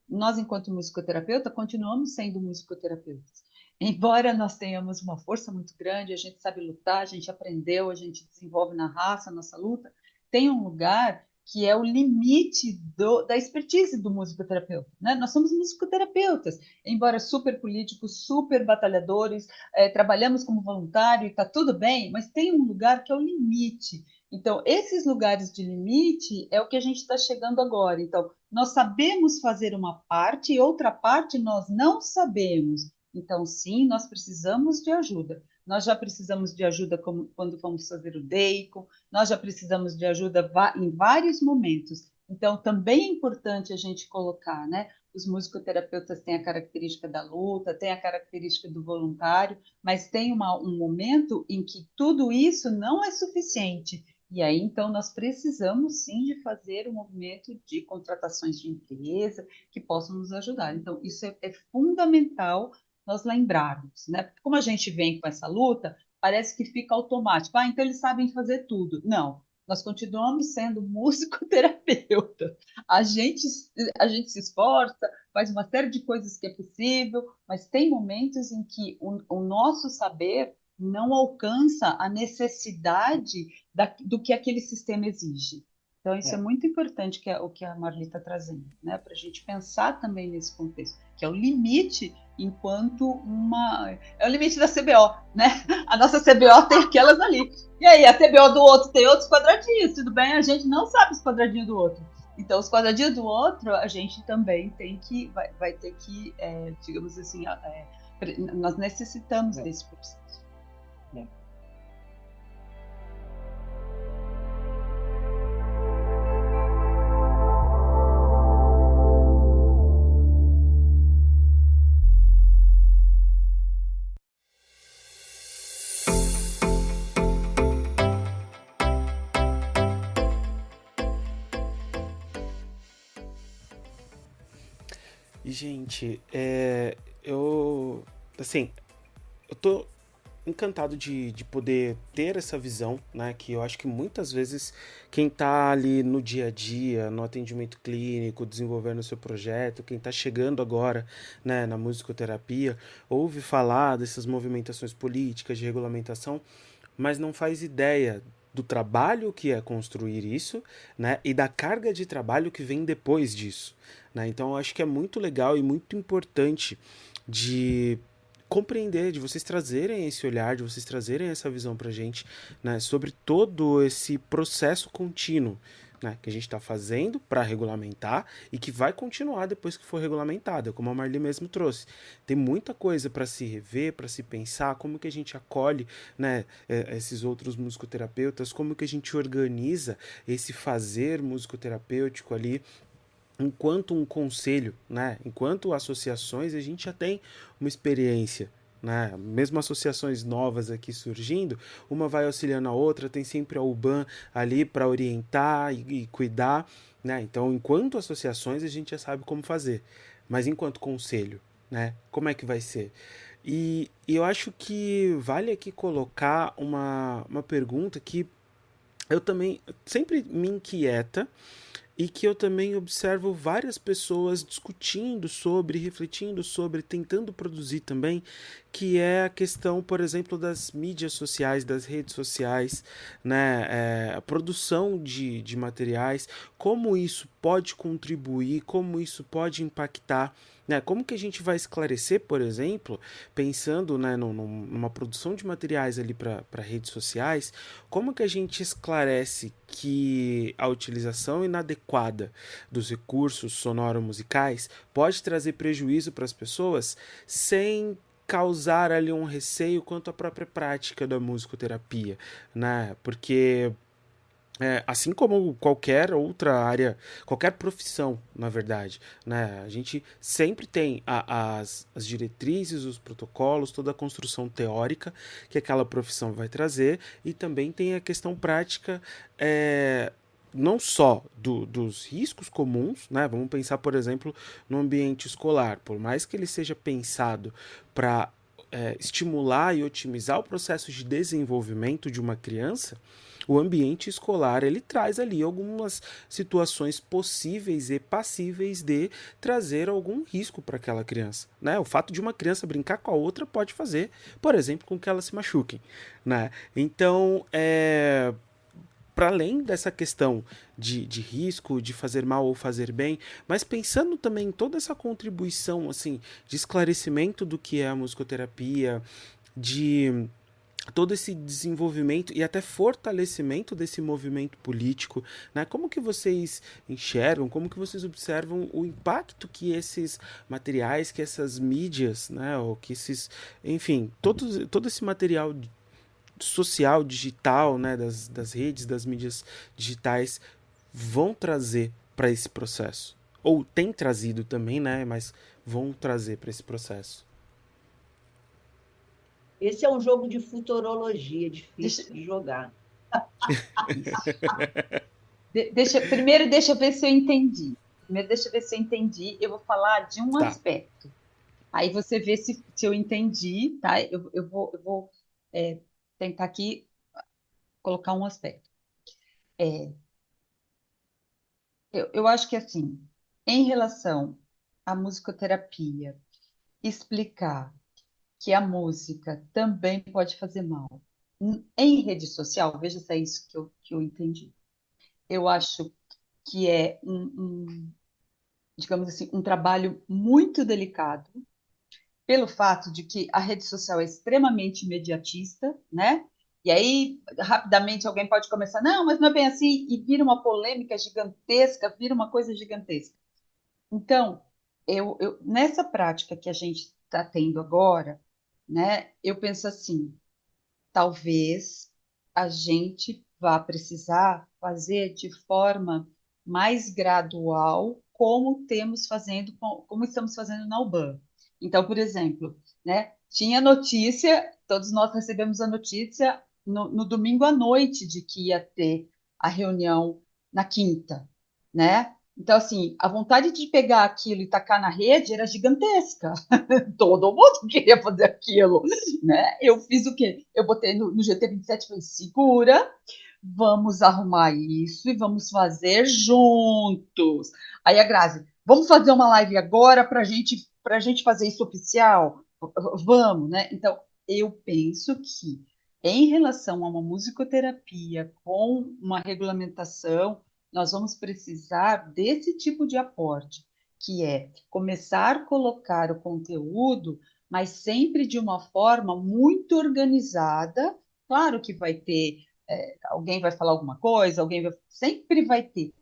B: nós, enquanto musicoterapeuta, continuamos sendo musicoterapeutas. Embora nós tenhamos uma força muito grande, a gente sabe lutar, a gente aprendeu, a gente desenvolve na raça a nossa luta, tem um lugar que é o limite da expertise do musicoterapeuta, né? Nós somos musicoterapeutas, embora super políticos, super batalhadores, trabalhamos como voluntário e está tudo bem, mas tem um lugar que é o limite. Então, esses lugares de limite é o que a gente está chegando agora. Então, nós sabemos fazer uma parte e outra parte nós não sabemos. Então, sim, nós precisamos de ajuda. Nós já precisamos de ajuda quando vamos fazer o DEICO, nós já precisamos de ajuda em vários momentos. Então, também é importante a gente colocar, né? Os musicoterapeutas têm a característica da luta, têm a característica do voluntário, mas tem um momento em que tudo isso não é suficiente. E aí, então, nós precisamos sim de fazer um movimento de contratações de empresa que possam nos ajudar. Então, isso é fundamental nós lembrarmos, né? Porque como a gente vem com essa luta, parece que fica automático. Então eles sabem fazer tudo. Não, nós continuamos sendo musicoterapeuta. A gente, a gente se esforça, faz uma série de coisas que é possível, mas tem momentos em que o nosso saber não alcança a necessidade do que aquele sistema exige. Então, isso é muito importante, que é o que a Marli está trazendo, né? Para a gente pensar também nesse contexto, que é o limite enquanto é o limite da CBO, né? A nossa CBO tem aquelas ali. E aí, a CBO do outro tem outros quadradinhos, tudo bem? A gente não sabe os quadradinhos do outro. Então, os quadradinhos do outro, a gente também vai ter que, digamos assim, nós necessitamos desse processo.
D: E, gente, eu tô encantado de poder ter essa visão, né? Que eu acho que muitas vezes quem tá ali no dia a dia, no atendimento clínico, desenvolvendo o seu projeto, quem tá chegando agora, né, na musicoterapia, ouve falar dessas movimentações políticas de regulamentação, mas não faz ideia do trabalho que é construir isso, né, e da carga de trabalho que vem depois disso, né? Então eu acho que é muito legal e muito importante de compreender, de vocês trazerem esse olhar, de vocês trazerem essa visão pra gente, né, sobre todo esse processo contínuo, né, que a gente está fazendo para regulamentar e que vai continuar depois que for regulamentado, como a Marli mesmo trouxe. Tem muita coisa para se rever, para se pensar, como que a gente acolhe, né, esses outros musicoterapeutas, como que a gente organiza esse fazer musicoterapêutico ali, enquanto um conselho, né? Enquanto associações, a gente já tem uma experiência, né? Mesmo associações novas aqui surgindo, uma vai auxiliando a outra, tem sempre a UBAN ali para orientar e cuidar, né? Então, enquanto associações, a gente já sabe como fazer, mas enquanto conselho, né? Como é que vai ser? E eu acho que vale aqui colocar uma pergunta que eu também sempre me inquieta e que eu também observo várias pessoas discutindo sobre, refletindo sobre, tentando produzir também, que é a questão, por exemplo, das mídias sociais, das redes sociais, né? A produção de materiais, como isso pode contribuir, como isso pode impactar, né? Como que a gente vai esclarecer, por exemplo, pensando, né, numa produção de materiais ali para redes sociais, como que a gente esclarece que a utilização inadequada adequada dos recursos sonoro-musicais pode trazer prejuízo para as pessoas sem causar ali um receio quanto à própria prática da musicoterapia, né? Porque assim como qualquer outra área, qualquer profissão, na verdade, né? A gente sempre tem as diretrizes, os protocolos, toda a construção teórica que aquela profissão vai trazer, e também tem a questão prática, não só dos riscos comuns, né? Vamos pensar, por exemplo, no ambiente escolar. Por mais que ele seja pensado para estimular e otimizar o processo de desenvolvimento de uma criança, o ambiente escolar ele traz ali algumas situações possíveis e passíveis de trazer algum risco para aquela criança, né? O fato de uma criança brincar com a outra pode fazer, por exemplo, com que elas se machuquem, né? Então, para além dessa questão de risco, de fazer mal ou fazer bem, mas pensando também em toda essa contribuição assim, de esclarecimento do que é a musicoterapia, de todo esse desenvolvimento e até fortalecimento desse movimento político, né? Como que vocês enxergam, como que vocês observam o impacto que esses materiais, que essas mídias, né? Ou que esses, enfim, todo esse material social, digital, né? Das redes, das mídias digitais vão trazer para esse processo? Ou tem trazido também, né? Mas vão trazer para esse processo.
A: Esse é um jogo de futurologia,
B: Deixa,
A: difícil de jogar.
B: primeiro, deixa eu ver se eu entendi. Primeiro, deixa eu ver se eu entendi. Eu vou falar de um
D: Tá.
B: aspecto. Aí você vê se eu entendi, tá? Eu vou tentar aqui colocar um aspecto. Eu acho que, assim, em relação à musicoterapia, explicar que a música também pode fazer mal em rede social, veja se é isso que eu entendi. Eu acho que é digamos assim, um trabalho muito delicado, pelo fato de que a rede social é extremamente imediatista, né? E aí, rapidamente, alguém pode começar, não, mas não é bem assim, e vira uma polêmica gigantesca, vira uma coisa gigantesca. Então, nessa prática que a gente está tendo agora, né, eu penso assim, talvez a gente vá precisar fazer de forma mais gradual, como estamos fazendo na UBAN. Então, por exemplo, né, tinha notícia, todos nós recebemos a notícia no domingo à noite de que ia ter a reunião na quinta, né? Então, assim, a vontade de pegar aquilo e tacar na rede era gigantesca. Todo mundo queria fazer aquilo, né? Eu fiz o quê? Eu botei no GT27 e falei, segura, vamos arrumar isso e vamos fazer juntos. Aí a Grazi, vamos fazer uma live agora para gente fazer isso oficial? Vamos, né? Então, eu penso que em relação a uma musicoterapia com uma regulamentação, nós vamos precisar desse tipo de aporte, que é começar a colocar o conteúdo, mas sempre de uma forma muito organizada. Claro que vai ter, alguém vai falar alguma coisa, sempre vai ter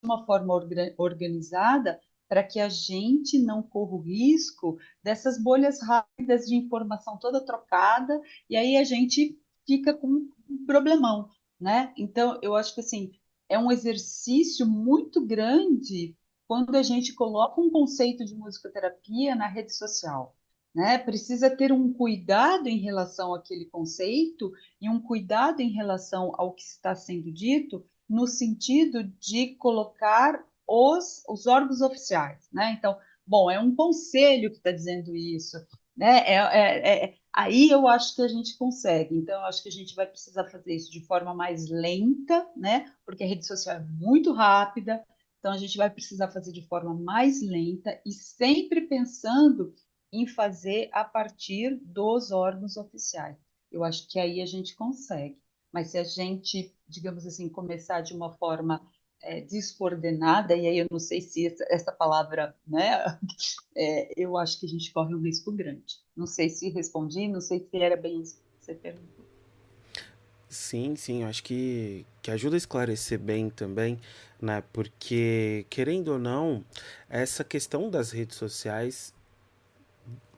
B: uma forma organizada para que a gente não corra o risco dessas bolhas rápidas de informação toda trocada, e aí a gente fica com um problemão, né? Então, eu acho que assim, é um exercício muito grande quando a gente coloca um conceito de musicoterapia na rede social, né? Precisa ter um cuidado em relação àquele conceito e um cuidado em relação ao que está sendo dito, no sentido de colocar os órgãos oficiais, né? Então, bom, é um conselho que está dizendo isso, né? Aí eu acho que a gente consegue. Então, eu acho que a gente vai precisar fazer isso de forma mais lenta, né? Porque a rede social é muito rápida, então a gente vai precisar fazer de forma mais lenta e sempre pensando em fazer a partir dos órgãos oficiais. Eu acho que aí a gente consegue. Mas se a gente, digamos assim, começar de uma forma descoordenada, e aí eu não sei se essa palavra, né, eu acho que a gente corre um risco grande. Não sei se respondi, não sei se era bem isso que você perguntou.
D: Sim, sim, eu acho que ajuda a esclarecer bem também, né? Porque, querendo ou não, essa questão das redes sociais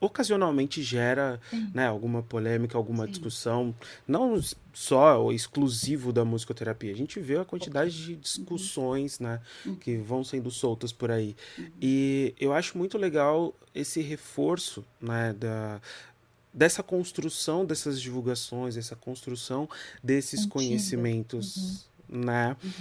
D: ocasionalmente gera,
B: Sim,
D: né, alguma polêmica, alguma
B: sim,
D: discussão, não só o exclusivo da musicoterapia. A gente vê a
B: ok.
D: quantidade de
B: Uhum,
D: discussões, né, que
B: uhum,
D: vão sendo soltas por aí.
B: uhum.
D: E eu acho muito legal esse reforço, né, dessa construção dessas divulgações, essa construção desses
B: Contínua. Uhum,
D: conhecimentos, né?
B: uhum.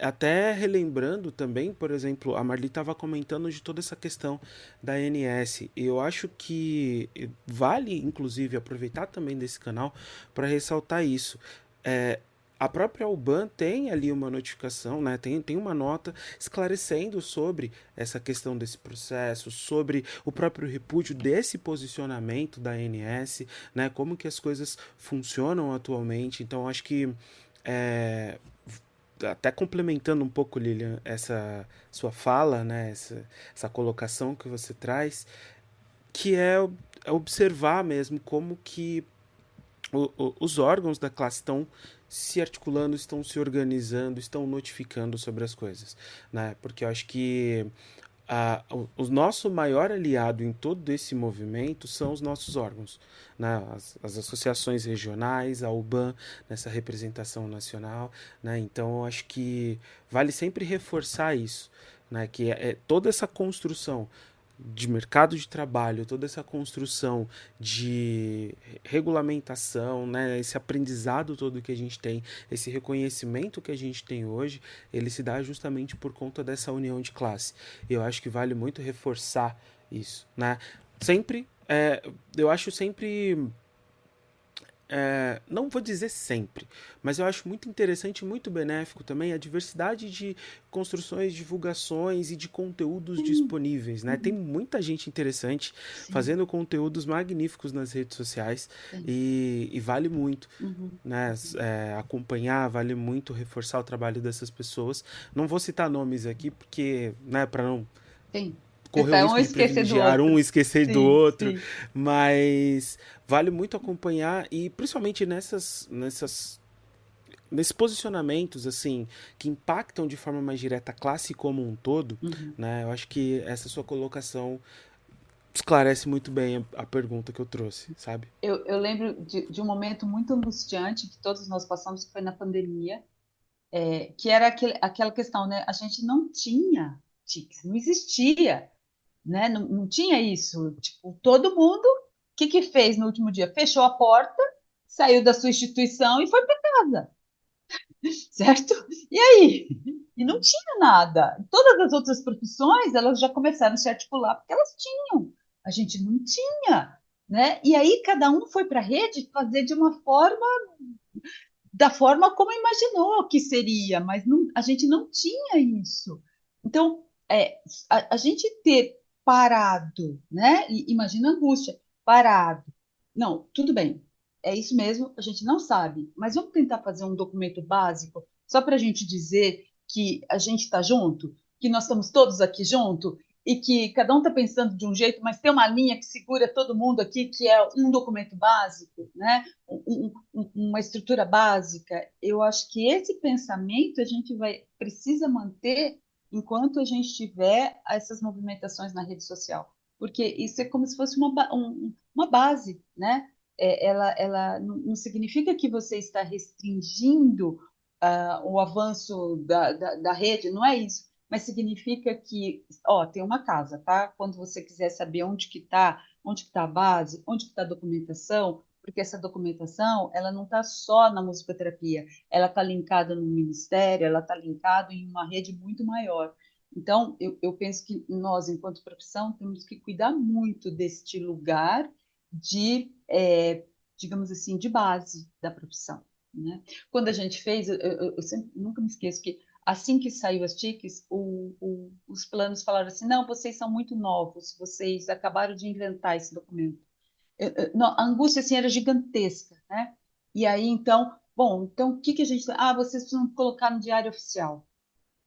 D: Até relembrando também, por exemplo, a Marli estava comentando de toda essa questão da ANS. Eu acho que vale, inclusive, aproveitar também desse canal para ressaltar isso. É, a própria UBAN tem ali uma notificação, né? Tem uma nota esclarecendo sobre essa questão desse processo, sobre o próprio repúdio desse posicionamento da ANS, né? Como que as coisas funcionam atualmente. Então, acho que é, até complementando um pouco, Lilian, essa sua fala, né? Essa colocação que você traz, que é observar mesmo como que os órgãos da classe estão se articulando, estão se organizando, estão notificando sobre as coisas, né? Porque eu acho que o nosso maior aliado em todo esse movimento são os nossos órgãos, né? As associações regionais, a UBAN, nessa representação nacional, né? Então, eu acho que vale sempre reforçar isso, né? Que é toda essa construção de mercado de trabalho, toda essa construção de regulamentação, né, esse aprendizado todo que a gente tem, esse reconhecimento que a gente tem hoje, ele se dá justamente por conta dessa união de classe. E eu acho que vale muito reforçar isso, né? Sempre, eu acho sempre não vou dizer sempre, mas eu acho muito interessante e muito benéfico também a diversidade de construções, divulgações e de conteúdos
B: Sim,
D: disponíveis, né? Tem
B: uhum,
D: muita gente interessante
B: sim,
D: fazendo conteúdos magníficos nas redes sociais
B: sim.
D: e vale muito,
B: Uhum,
D: né?
B: uhum.
D: Acompanhar, vale muito reforçar o trabalho dessas pessoas. Não vou citar nomes aqui porque, né, para não
B: Sim.
D: correr o
B: Para um
D: risco de
B: esquecer do
D: privilegiar um
B: outro.
D: e esquecer do
B: Sim,
D: outro,
B: sim.
D: mas vale muito acompanhar e principalmente nesses posicionamentos assim que impactam de forma mais direta a classe como um todo,
B: Uhum.
D: né? Eu acho que essa sua colocação esclarece muito bem a pergunta que eu trouxe, sabe?
B: Eu lembro de um momento muito angustiante que todos nós passamos, que foi na pandemia, que era aquela questão, né? A gente não tinha TICs, não existia, né? Não, não tinha isso. Tipo, todo mundo, o que que fez no último dia? Fechou a porta, saiu da sua instituição e foi para casa, certo? E aí? E não tinha nada. Todas as outras profissões, elas já começaram a se articular porque elas tinham. A gente não tinha, né? E aí cada um foi para a rede fazer de uma forma, da forma como imaginou que seria, mas a gente não tinha isso. Então, a gente ter parado, né? E imagina a angústia, parado. Não, tudo bem, é isso mesmo, a gente não sabe, mas vamos tentar fazer um documento básico só para a gente dizer que a gente está junto, que nós estamos todos aqui junto e que cada um está pensando de um jeito, mas tem uma linha que segura todo mundo aqui, que é um documento básico, né? Uma estrutura básica. Eu acho que esse pensamento a gente precisa manter enquanto a gente tiver essas movimentações na rede social, porque isso é como se fosse uma base, né? Ela não significa que você está restringindo o avanço da rede, não é isso, mas significa que, ó, tem uma casa, tá? Quando você quiser saber onde que tá a base, onde que está a documentação, porque essa documentação, ela não está só na musicoterapia, ela está linkada no ministério, ela está linkada em uma rede muito maior. Então, eu penso que nós, enquanto profissão, temos que cuidar muito deste lugar de, digamos assim, de base da profissão, né? Quando a gente fez, eu sempre, nunca me esqueço que assim que saiu as TICs, os planos falaram assim, não, vocês são muito novos, vocês acabaram de inventar esse documento. Não, a angústia assim era gigantesca, né? E aí então, bom, então o que que a gente, vocês precisam colocar no diário oficial.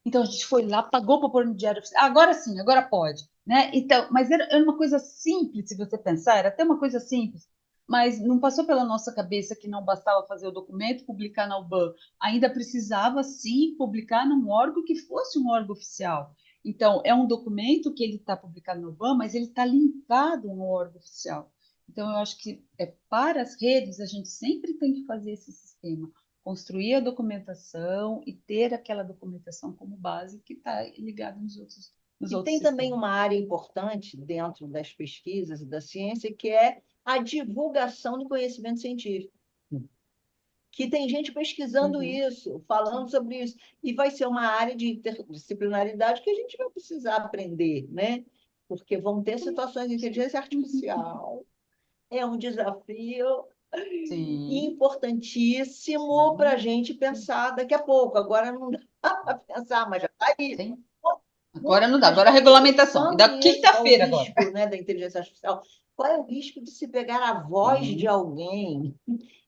B: Então a gente foi lá, pagou para pôr no diário oficial. Agora sim, agora pode, né? Então, mas era uma coisa simples, se você pensar, era até uma coisa simples. mas não passou pela nossa cabeça que não bastava fazer o documento, publicar na UBAN, ainda precisava sim publicar num órgão que fosse um órgão oficial. Então, é um documento que ele está publicado no UBAN, mas ele está linkado a um órgão oficial. Então, eu acho que para as redes, a gente sempre tem que fazer esse sistema, construir a documentação e ter aquela documentação como base que está ligada nos
A: E
B: outros
A: tem também
B: sistemas.
A: uma área importante dentro das pesquisas e da ciência, que é a divulgação do conhecimento científico. Que tem gente pesquisando
B: Uhum.
A: isso, falando sobre isso, e vai ser uma área de interdisciplinaridade que a gente vai precisar aprender, né? Porque vão ter situações de inteligência artificial. É um desafio
B: Sim,
A: importantíssimo para a
B: sim,
A: gente
B: sim,
A: pensar daqui a pouco. Agora não dá para pensar, mas já está aí.
B: sim. Agora não dá,
A: Muita
B: agora a
A: gente
B: regulamentação.
A: pensando
B: Ainda
A: nisso, qual o
B: quinta-feira agora.
A: risco, né, da inteligência artificial? Qual é o risco de se pegar a voz de
B: Sim.
A: alguém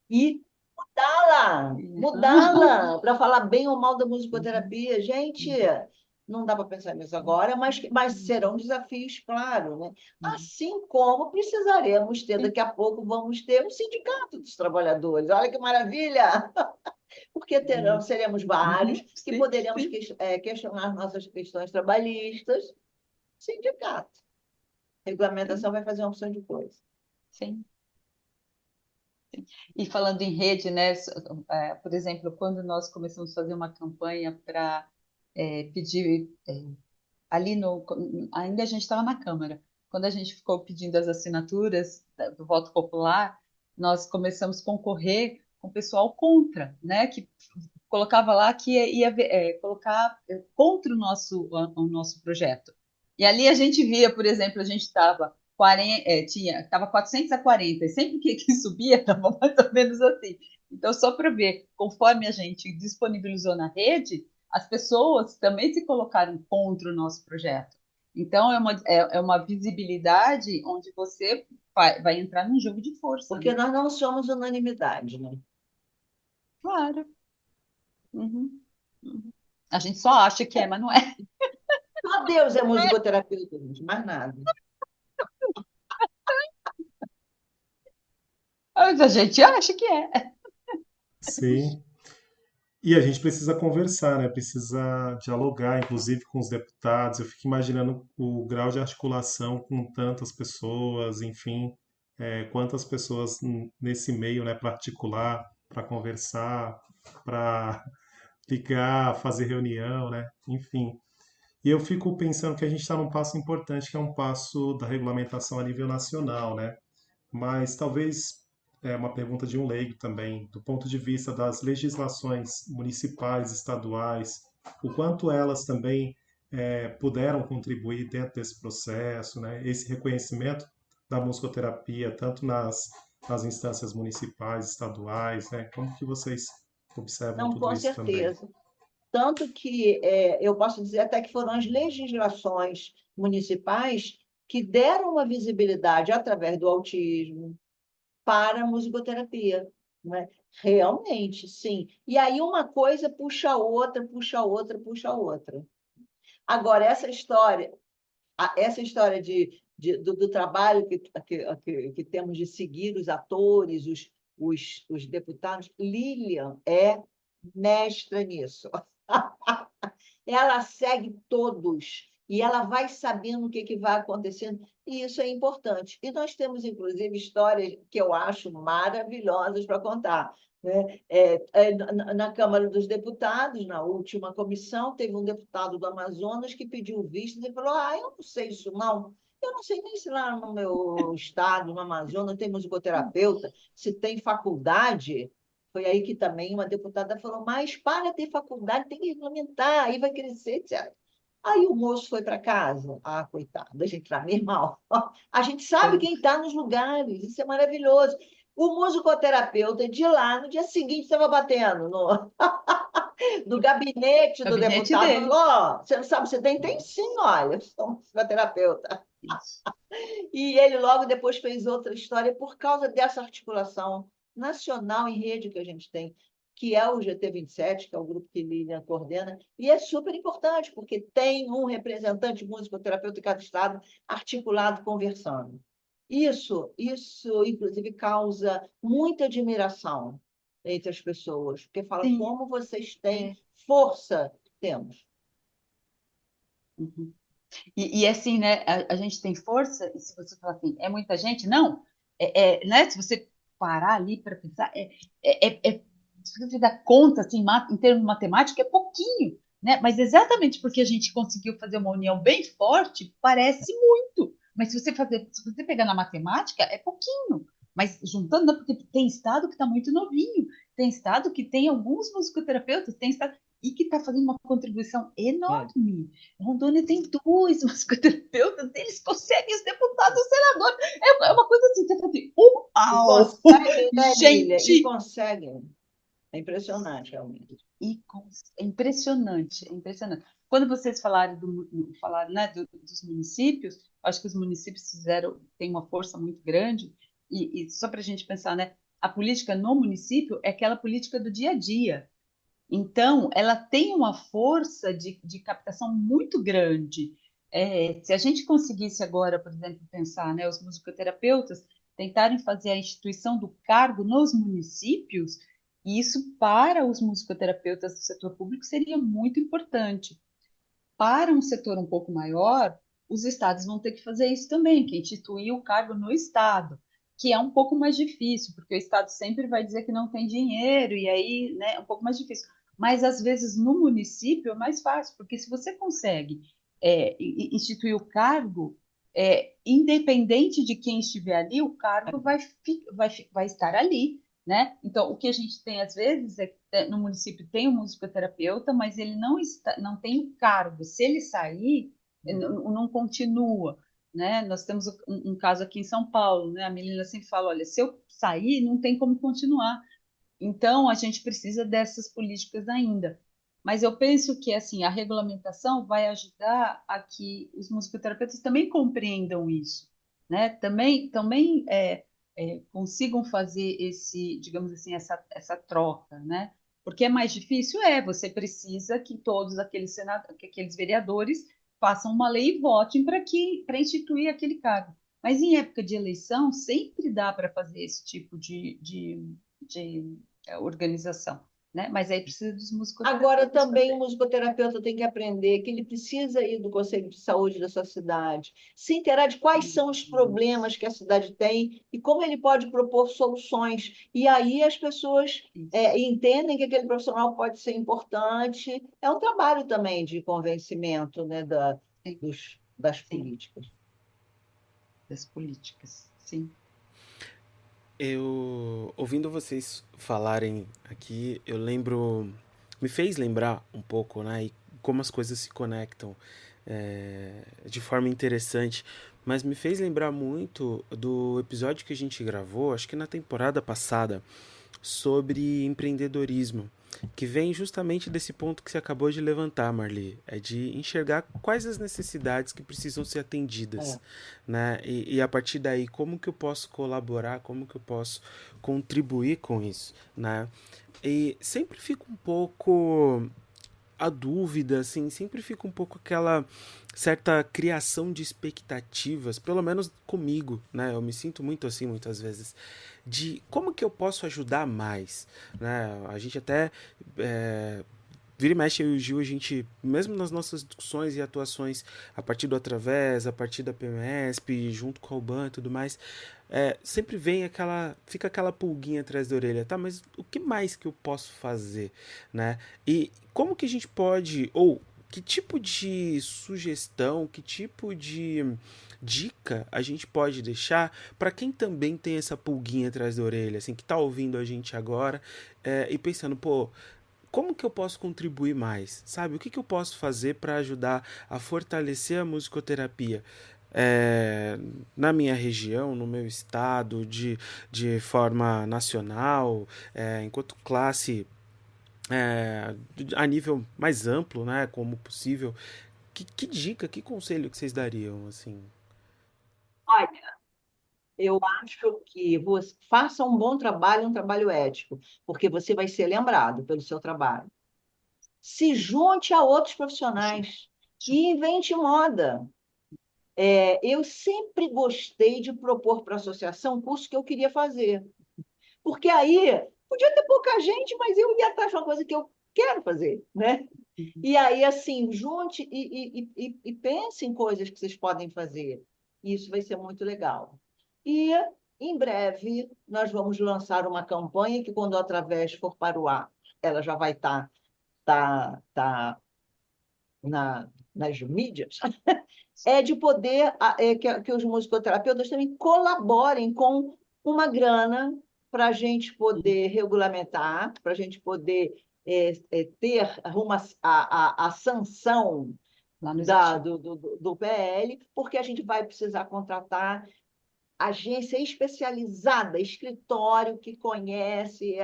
A: e mudá-la,
B: Uhum.
A: mudá-la, para falar bem ou mal da musicoterapia? Gente, não dá para pensar nisso agora, mas serão desafios, claro, né?
B: Uhum.
A: Assim como precisaremos ter,
B: Sim.
A: daqui a pouco vamos ter um sindicato dos trabalhadores. Olha que maravilha! Porque seremos vários
B: Uhum.
A: que
B: Sim,
A: poderemos
B: sim,
A: questionar nossas questões trabalhistas. Sindicato. Regulamentação
B: sim,
A: vai fazer uma opção de coisa.
B: sim. E falando em rede, né? Por exemplo, quando nós começamos a fazer uma campanha para pedir ali no, ainda a gente estava na Câmara. Quando a gente ficou pedindo as assinaturas do voto popular, nós começamos a concorrer com o pessoal contra, né? Que colocava lá que colocar contra o nosso projeto. E ali a gente via, por exemplo, a gente estava estava 400 a 40, e sempre que subia estava mais ou menos assim. Então, só para ver, conforme a gente disponibilizou na rede, as pessoas também se colocaram contra o nosso projeto. Então, é uma visibilidade onde você vai entrar num jogo de força,
A: Porque
B: né?
A: nós não somos unanimidade, né?
B: Claro. Uhum. Uhum. A gente só acha que é, mas não é.
A: Só Deus é musicoterapeuta, gente, mais nada.
B: Mas a gente acha que é.
E: Sim. E a gente precisa conversar, né? Precisa dialogar, inclusive com os deputados. Eu fico imaginando o grau de articulação com tantas pessoas, enfim, quantas pessoas nesse meio, né, para articular, para conversar, para ligar, fazer reunião, né? Enfim. E eu fico pensando que a gente está num passo importante, que é um passo da regulamentação a nível nacional, né? Mas talvez é uma pergunta de um leigo também, do ponto de vista das legislações municipais, estaduais, o quanto elas também puderam contribuir dentro desse processo, né? Esse reconhecimento da musicoterapia, tanto nas instâncias municipais, estaduais, né? Como que vocês observam
A: Não,
E: tudo
A: com
E: isso também?
A: certeza. Tanto que eu posso dizer até que foram as legislações municipais que deram uma visibilidade através do autismo para a musicoterapia, né? Realmente, sim. E aí uma coisa puxa a outra, puxa a outra, puxa a outra. Agora, essa história do trabalho que temos de seguir os atores, os deputados, Lilian é mestra nisso. Ela segue todos e ela vai sabendo o que vai acontecendo, e isso é importante. E nós temos, inclusive, histórias que eu acho maravilhosas para contar, né? Na Câmara dos Deputados, na última comissão, teve um deputado do Amazonas que pediu vistas e falou: eu não sei isso, não. Eu não sei nem se lá no meu estado, no Amazonas, tem musicoterapeuta, se tem faculdade. Foi aí que também uma deputada falou: mas para ter faculdade tem que regulamentar, aí vai crescer, etc. Aí o moço foi para casa. Ah, coitado, a gente está meio mal. A gente sabe quem está nos lugares, isso é maravilhoso. O musicoterapeuta de lá, no dia seguinte, estava batendo no gabinete do
B: Gabinete
A: deputado, falou:
B: dele.
A: você não sabe, você tem? Tem sim, olha, eu sou um musicoterapeuta.
B: Isso.
A: E ele logo depois fez outra história por causa dessa articulação nacional em rede que a gente tem, que é o GT27, que é o grupo que Lilian coordena, e é super importante, porque tem um representante musicoterapeuta em cada estado articulado conversando. Isso, inclusive, causa muita admiração entre as pessoas, porque fala
B: Sim,
A: como vocês têm
B: é.
A: força. Temos.
B: Uhum. E assim, né? A gente tem força, e se você falar assim, é muita gente? Não. Né, se você parar ali para pensar, se você dar conta, assim, em termos matemáticos, é pouquinho, né? Mas exatamente porque a gente conseguiu fazer uma união bem forte, parece muito. Mas se você pegar na matemática, é pouquinho. Mas juntando, não, porque tem estado que está muito novinho, tem estado que tem alguns musicoterapeutas, tem estado e que está fazendo uma contribuição
A: É.
B: enorme. Rondônia tem dois musicoterapeutas, eles conseguem os deputados e senadores. É uma coisa assim, você fala assim,
A: E
B: uau!
A: conseguem, né, Lília? E
B: Gente!
A: conseguem. É impressionante, realmente.
B: É impressionante, é impressionante. Quando vocês falaram, né, dos municípios, acho que os municípios têm uma força muito grande, e só para a gente pensar, né, a política no município é aquela política do dia a dia. Então, ela tem uma força de captação muito grande. Se a gente conseguisse agora, por exemplo, pensar, né, os musicoterapeutas tentarem fazer a instituição do cargo nos municípios, isso para os musicoterapeutas do setor público seria muito importante. Para um setor um pouco maior, os estados vão ter que fazer isso também, que é instituir o cargo no estado, que é um pouco mais difícil, porque o estado sempre vai dizer que não tem dinheiro, e aí, né, é um pouco mais difícil. Mas, às vezes, no município é mais fácil, porque se você consegue instituir o cargo, independente de quem estiver ali, o cargo vai estar ali, né? Então, o que a gente tem, às vezes, no município tem um musicoterapeuta, mas ele não tem o cargo. Se ele sair, não continua, né? Nós temos um caso aqui em São Paulo, né? A menina sempre fala, olha, se eu sair, não tem como continuar. Então, a gente precisa dessas políticas ainda. Mas eu penso que assim a regulamentação vai ajudar a que os musicoterapeutas também compreendam isso, né? Também consigam fazer digamos assim, essa troca, né? Porque é mais difícil, você precisa que todos que aqueles vereadores façam uma lei e votem para instituir aquele cargo. Mas em época de eleição sempre dá para fazer esse tipo de organização, né? Mas aí precisa dos
A: Agora,
B: musicoterapeutas
A: também o
B: fazer.
A: musicoterapeuta tem que aprender que ele precisa ir do Conselho de Saúde da sua cidade, se inteirar de quais são os problemas que a cidade tem e como ele pode propor soluções. E aí as pessoas
B: Isso,
A: entendem que aquele profissional pode ser importante. É um trabalho também de convencimento, né,
B: sim,
A: das
B: sim,
A: políticas.
B: das políticas, sim.
D: Eu, ouvindo vocês falarem aqui, me fez lembrar um pouco, né, e como as coisas se conectam de forma interessante, mas me fez lembrar muito do episódio que a gente gravou, acho que na temporada passada, sobre empreendedorismo, que vem justamente desse ponto que você acabou de levantar, Marli, é de enxergar quais as necessidades que precisam ser atendidas,
A: É.
D: né? E a partir daí, como que eu posso colaborar, como que eu posso contribuir com isso, né? E sempre fica um pouco a dúvida, assim, sempre fica um pouco aquela certa criação de expectativas, pelo menos comigo, né? Eu me sinto muito assim muitas vezes, de como que eu posso ajudar mais, né? A gente até vira e mexe, eu e o Gil, a gente, mesmo nas nossas discussões e atuações, a partir do Através, a partir da PMSP, junto com a UBAN e tudo mais, sempre fica aquela pulguinha atrás da orelha, tá, mas o que mais que eu posso fazer, né? E como que a gente pode, ou que tipo de sugestão, que tipo de dica a gente pode deixar para quem também tem essa pulguinha atrás da orelha, assim, que tá ouvindo a gente agora e pensando, pô, como que eu posso contribuir mais? Sabe? O que eu posso fazer para ajudar a fortalecer a musicoterapia? É, na minha região, no meu estado, de forma nacional, enquanto classe a nível mais amplo, né, como possível. Que dica, que conselho que vocês dariam, assim?
A: Olha, eu acho que você faça um bom trabalho, um trabalho ético, porque você vai ser lembrado pelo seu trabalho. Se junte a outros profissionais e invente moda. Eu sempre gostei de propor para a associação curso que eu queria fazer, porque aí podia ter pouca gente, mas eu ia estar de uma coisa que eu quero fazer, né? E aí, assim, junte e pense em coisas que vocês podem fazer. Isso vai ser muito legal. E, em breve, nós vamos lançar uma campanha que, quando a Através for para o ar, ela já vai estar nas mídias, é de poder que os musicoterapeutas também colaborem com uma grana para a gente poder regulamentar, para a gente poder ter a sanção
B: Lá no Executivo.
A: do PL, porque a gente vai precisar contratar agência especializada, escritório que conhece,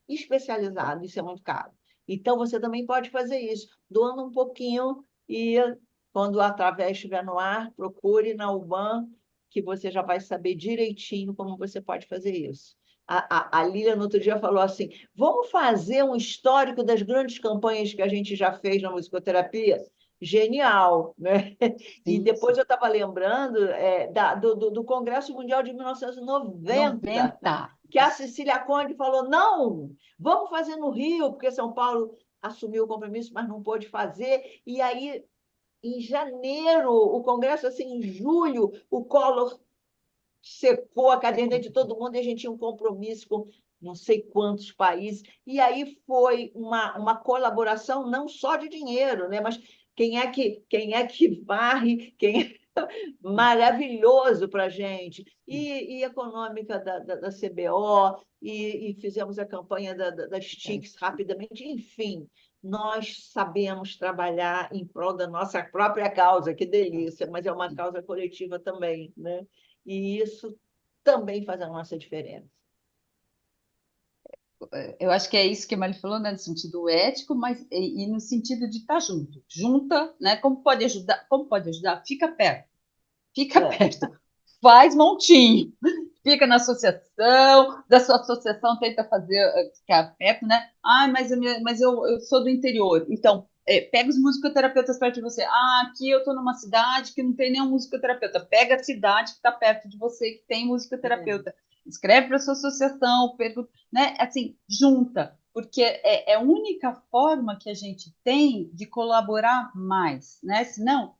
A: especializado, isso é muito caro. Então, você também pode fazer isso, doando um pouquinho e, quando a Através estiver no ar, procure na UBAN, que você já vai saber direitinho como você pode fazer isso. A Lília, no outro dia, falou assim, vamos fazer um histórico das grandes campanhas que a gente já fez na musicoterapia? Genial, né? E
B: Sim,
A: depois
B: sim.
A: eu estava lembrando do Congresso Mundial de 1990,
B: 90.
A: que a Cecília Conde falou, não, vamos fazer no Rio, porque São Paulo assumiu o compromisso, mas não pôde fazer. E aí, em janeiro, o Congresso, assim, em julho, o Collor secou a caderneta de todo mundo e a gente tinha um compromisso com não sei quantos países. E aí foi uma colaboração não só de dinheiro, né? Mas quem é que varre, maravilhoso para a gente, e econômica da CBO, e fizemos a campanha das TICs rapidamente, enfim, nós sabemos trabalhar em prol da nossa própria causa, que delícia, mas é uma causa coletiva também, né? E isso também faz a nossa diferença.
B: Eu acho que é isso que a Mari falou, né, no sentido ético, mas e no sentido de estar junto. Junta, né? Como pode ajudar? Como pode ajudar? Fica perto. Fica
A: É,
B: perto. Faz montinho. Fica na associação, da sua associação tenta fazer ficar perto, né? Ah, mas eu sou do interior. Então, pega os musicoterapeutas perto de você. Ah, aqui eu estou numa cidade que não tem nenhum musicoterapeuta. Pega a cidade que está perto de você, que tem musicoterapeuta. Escreve para a sua associação, pergunta, né? Assim, junta, porque é a única forma que a gente tem de colaborar mais, né? Senão,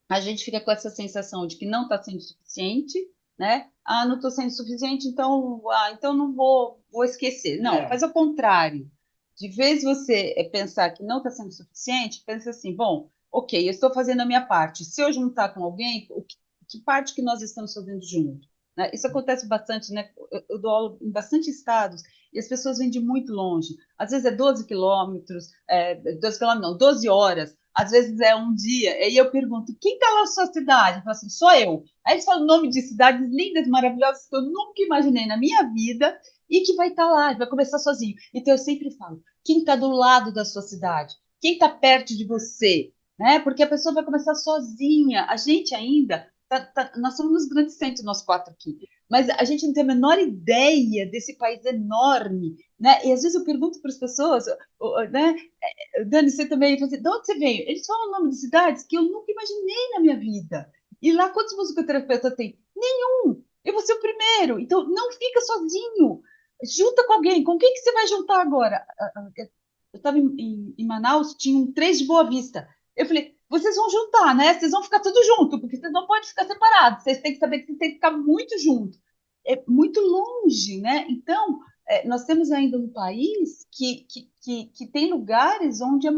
B: a gente fica com essa sensação de que não está sendo suficiente, né? Ah, não estou sendo suficiente, então não vou esquecer. Não, faz o contrário. De vez você pensar que não está sendo suficiente, pensa assim, bom, ok, eu estou fazendo a minha parte. Se eu juntar com alguém, que parte que nós estamos fazendo junto? Né? Isso acontece bastante, né? Eu dou aula em bastante estados e as pessoas vêm de muito longe. Às vezes é 12 quilômetros, 12 quilômetros, não, 12 horas. Às vezes é um dia. Aí eu pergunto, quem está lá na sua cidade? Eu falo assim, sou eu. Aí eles falam o nome de cidades lindas, maravilhosas, que eu nunca imaginei na minha vida e que vai estar lá, vai começar sozinho. Então eu sempre falo, quem está do lado da sua cidade? Quem está perto de você? Né? Porque a pessoa vai começar sozinha. A gente ainda, nós somos nos grandes centros, nós quatro aqui, mas a gente não tem a menor ideia desse país enorme, né? E às vezes eu pergunto para as pessoas, né? Dani, você também, assim, de onde você veio? Eles falam o nome de cidades que eu nunca imaginei na minha vida. E lá, quantos musicoterapeutas tem? Nenhum. Eu vou ser o primeiro. Então, não fica sozinho. Junta com alguém. Com quem que você vai juntar agora? Eu estava em Manaus, tinham 3 de Boa Vista. Eu falei, vocês vão juntar, né? Vocês vão ficar tudo junto, porque vocês não podem ficar separados. Vocês têm que saber que vocês têm que ficar muito junto. É muito longe, né? Então, nós temos ainda um país que tem lugares onde o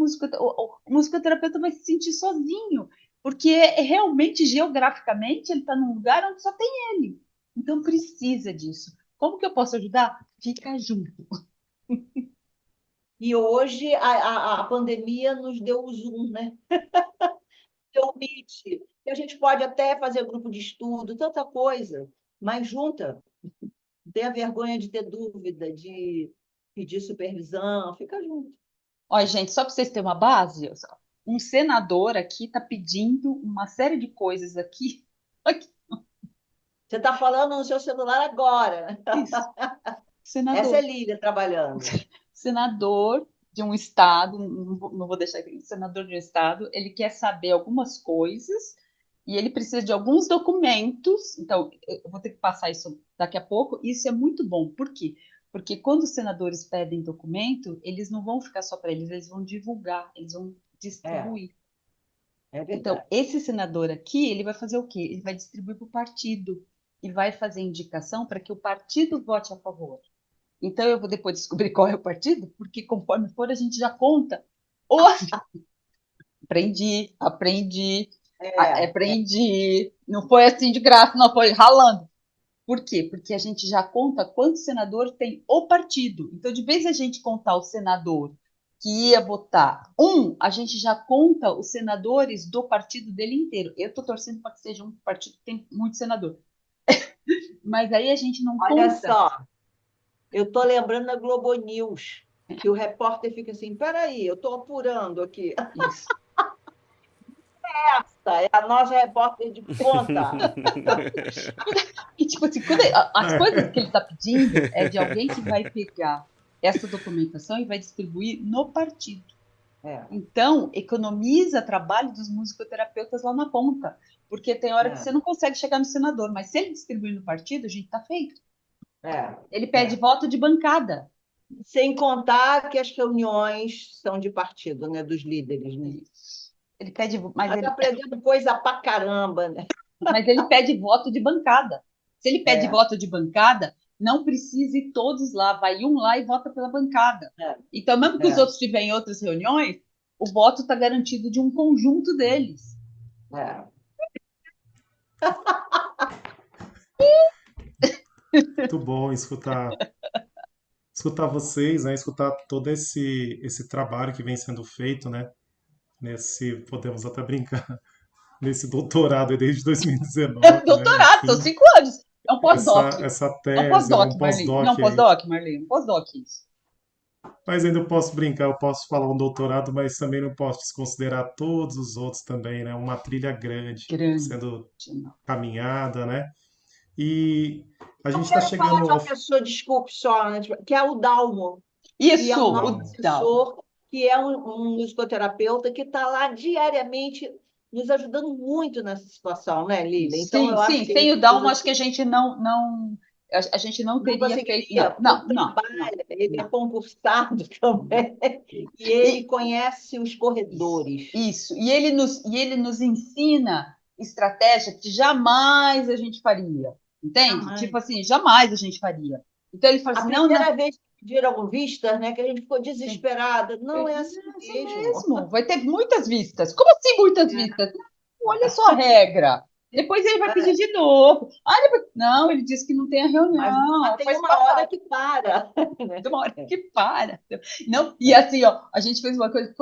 B: musicoterapeuta vai se sentir sozinho, porque realmente, geograficamente, ele está num lugar onde só tem ele. Então, precisa disso. Como que eu posso ajudar? Fica junto.
A: E hoje a pandemia nos deu o Zoom, né? Deu o Meet, que a gente pode até fazer grupo de estudo, tanta coisa, mas junta. Não tenha vergonha de ter dúvida, de pedir supervisão, fica junto.
B: Olha, gente, só para vocês terem uma base, um senador aqui está pedindo uma série de coisas aqui. Aqui,
A: Você está falando no seu celular agora.
B: isso.
A: Essa é
B: Senador.
A: Lília trabalhando.
B: Senador de um estado, não vou deixar aqui, senador de um estado, ele quer saber algumas coisas e ele precisa de alguns documentos. Então, eu vou ter que passar isso daqui a pouco. Isso é muito bom. Por quê? Porque quando os senadores pedem documento, eles não vão ficar só para eles vão divulgar, eles vão
A: É,
B: distribuir.
A: é
B: Então,
A: verdade.
B: esse senador aqui, ele vai fazer o quê? Ele vai distribuir para o partido e vai fazer indicação para que o partido vote a favor. Então, eu vou depois descobrir qual é o partido, porque conforme for, a gente já conta. Os... aprendi,
A: É,
B: aprendi. Não foi assim de graça, não foi ralando. Por quê? Porque a gente já conta quantos senador tem o partido. Então, de vez a gente contar o senador que ia votar a gente já conta os senadores do partido dele inteiro. Eu estou torcendo para que seja um partido que tem muito senador. Mas aí a gente não
A: olha
B: conta.
A: só, eu estou lembrando da Globo News, que o repórter fica assim, peraí, eu estou apurando aqui.
B: Isso.
A: Essa é a nossa repórter de ponta.
B: E, tipo assim, as coisas que ele está pedindo é de alguém que vai pegar essa documentação e vai distribuir no partido.
A: É,
B: Então, economiza trabalho dos musicoterapeutas lá na ponta. Porque tem hora que você não consegue chegar no senador, mas se ele distribuir no partido, a gente está feito.
A: é,
B: Ele pede
A: é.
B: voto de bancada.
A: Sem contar que as reuniões são de partido, né, dos líderes, né?
B: Ele pede,
A: Nós aprendemos coisa pra caramba, né?
B: mas ele pede voto de bancada. Se ele pede
A: É,
B: voto de bancada, não precisa ir todos lá, vai um lá e vota pela bancada.
A: é,
B: Então, mesmo que os
A: é,
B: outros estiverem em outras reuniões, o voto está garantido de um conjunto deles.
A: é.
E: Muito bom escutar vocês, né? Escutar todo esse trabalho que vem sendo feito, né? Podemos até brincar, nesse doutorado aí desde 2019, né?
B: Doutorado, são
E: Enfim,
B: 5 anos. É um pós-doc.
E: essa
B: É um
E: tese, né? Um
B: pós-doc, Marlene. Não,
E: pós-doc
B: um
E: aí.
B: pós-doc, Marlene. Um pós-doc, isso.
E: Mas ainda eu posso brincar, eu posso falar um doutorado, mas também não posso desconsiderar todos os outros também, né? Uma trilha grande
B: Grande.
E: sendo caminhada, né? E a gente
A: Eu
E: está
A: quero falar
E: chegando
A: de
E: ao
A: uma pessoa, desculpe só, né, que é o Dalmo, que é
B: Isso,
A: o nosso
B: o Dal.
A: assessor, que é um musicoterapeuta que está lá diariamente nos ajudando muito nessa situação, né, Lília? Então,
B: Sim,
A: eu acho
B: sim.
A: que ele
B: Sem o
A: fez
B: Dalmo, acho que a
A: assim,
B: gente a gente não
A: não
B: teria feito. Não,
A: conseguiria,
B: não,
A: porque
B: não, não,
A: trabalha, ele é
B: não.
A: concursado também, e ele
B: E
A: conhece os
B: isso,
A: corredores.
B: isso. E ele nos ensina estratégia que jamais a gente faria. Entende?
A: Jamais.
B: Tipo assim, jamais a gente faria. Então ele fala
A: A
B: assim: não, não.
A: primeira vez que pediram vistas, né, que a gente ficou
B: Sim.
A: desesperada. Não é assim
B: É assim
A: mesmo.
B: mesmo, vai ter muitas vistas. Como assim muitas vistas? Não, olha só a regra. Depois ele vai pedir
A: É,
B: de novo. Ah, não, ele disse que não tem a
A: mas
B: reunião.
A: tem
B: Faz
A: uma hora
B: parte,
A: que para.
B: tem uma hora
A: É,
B: que para. Não, e assim, ó, a gente fez uma coisa.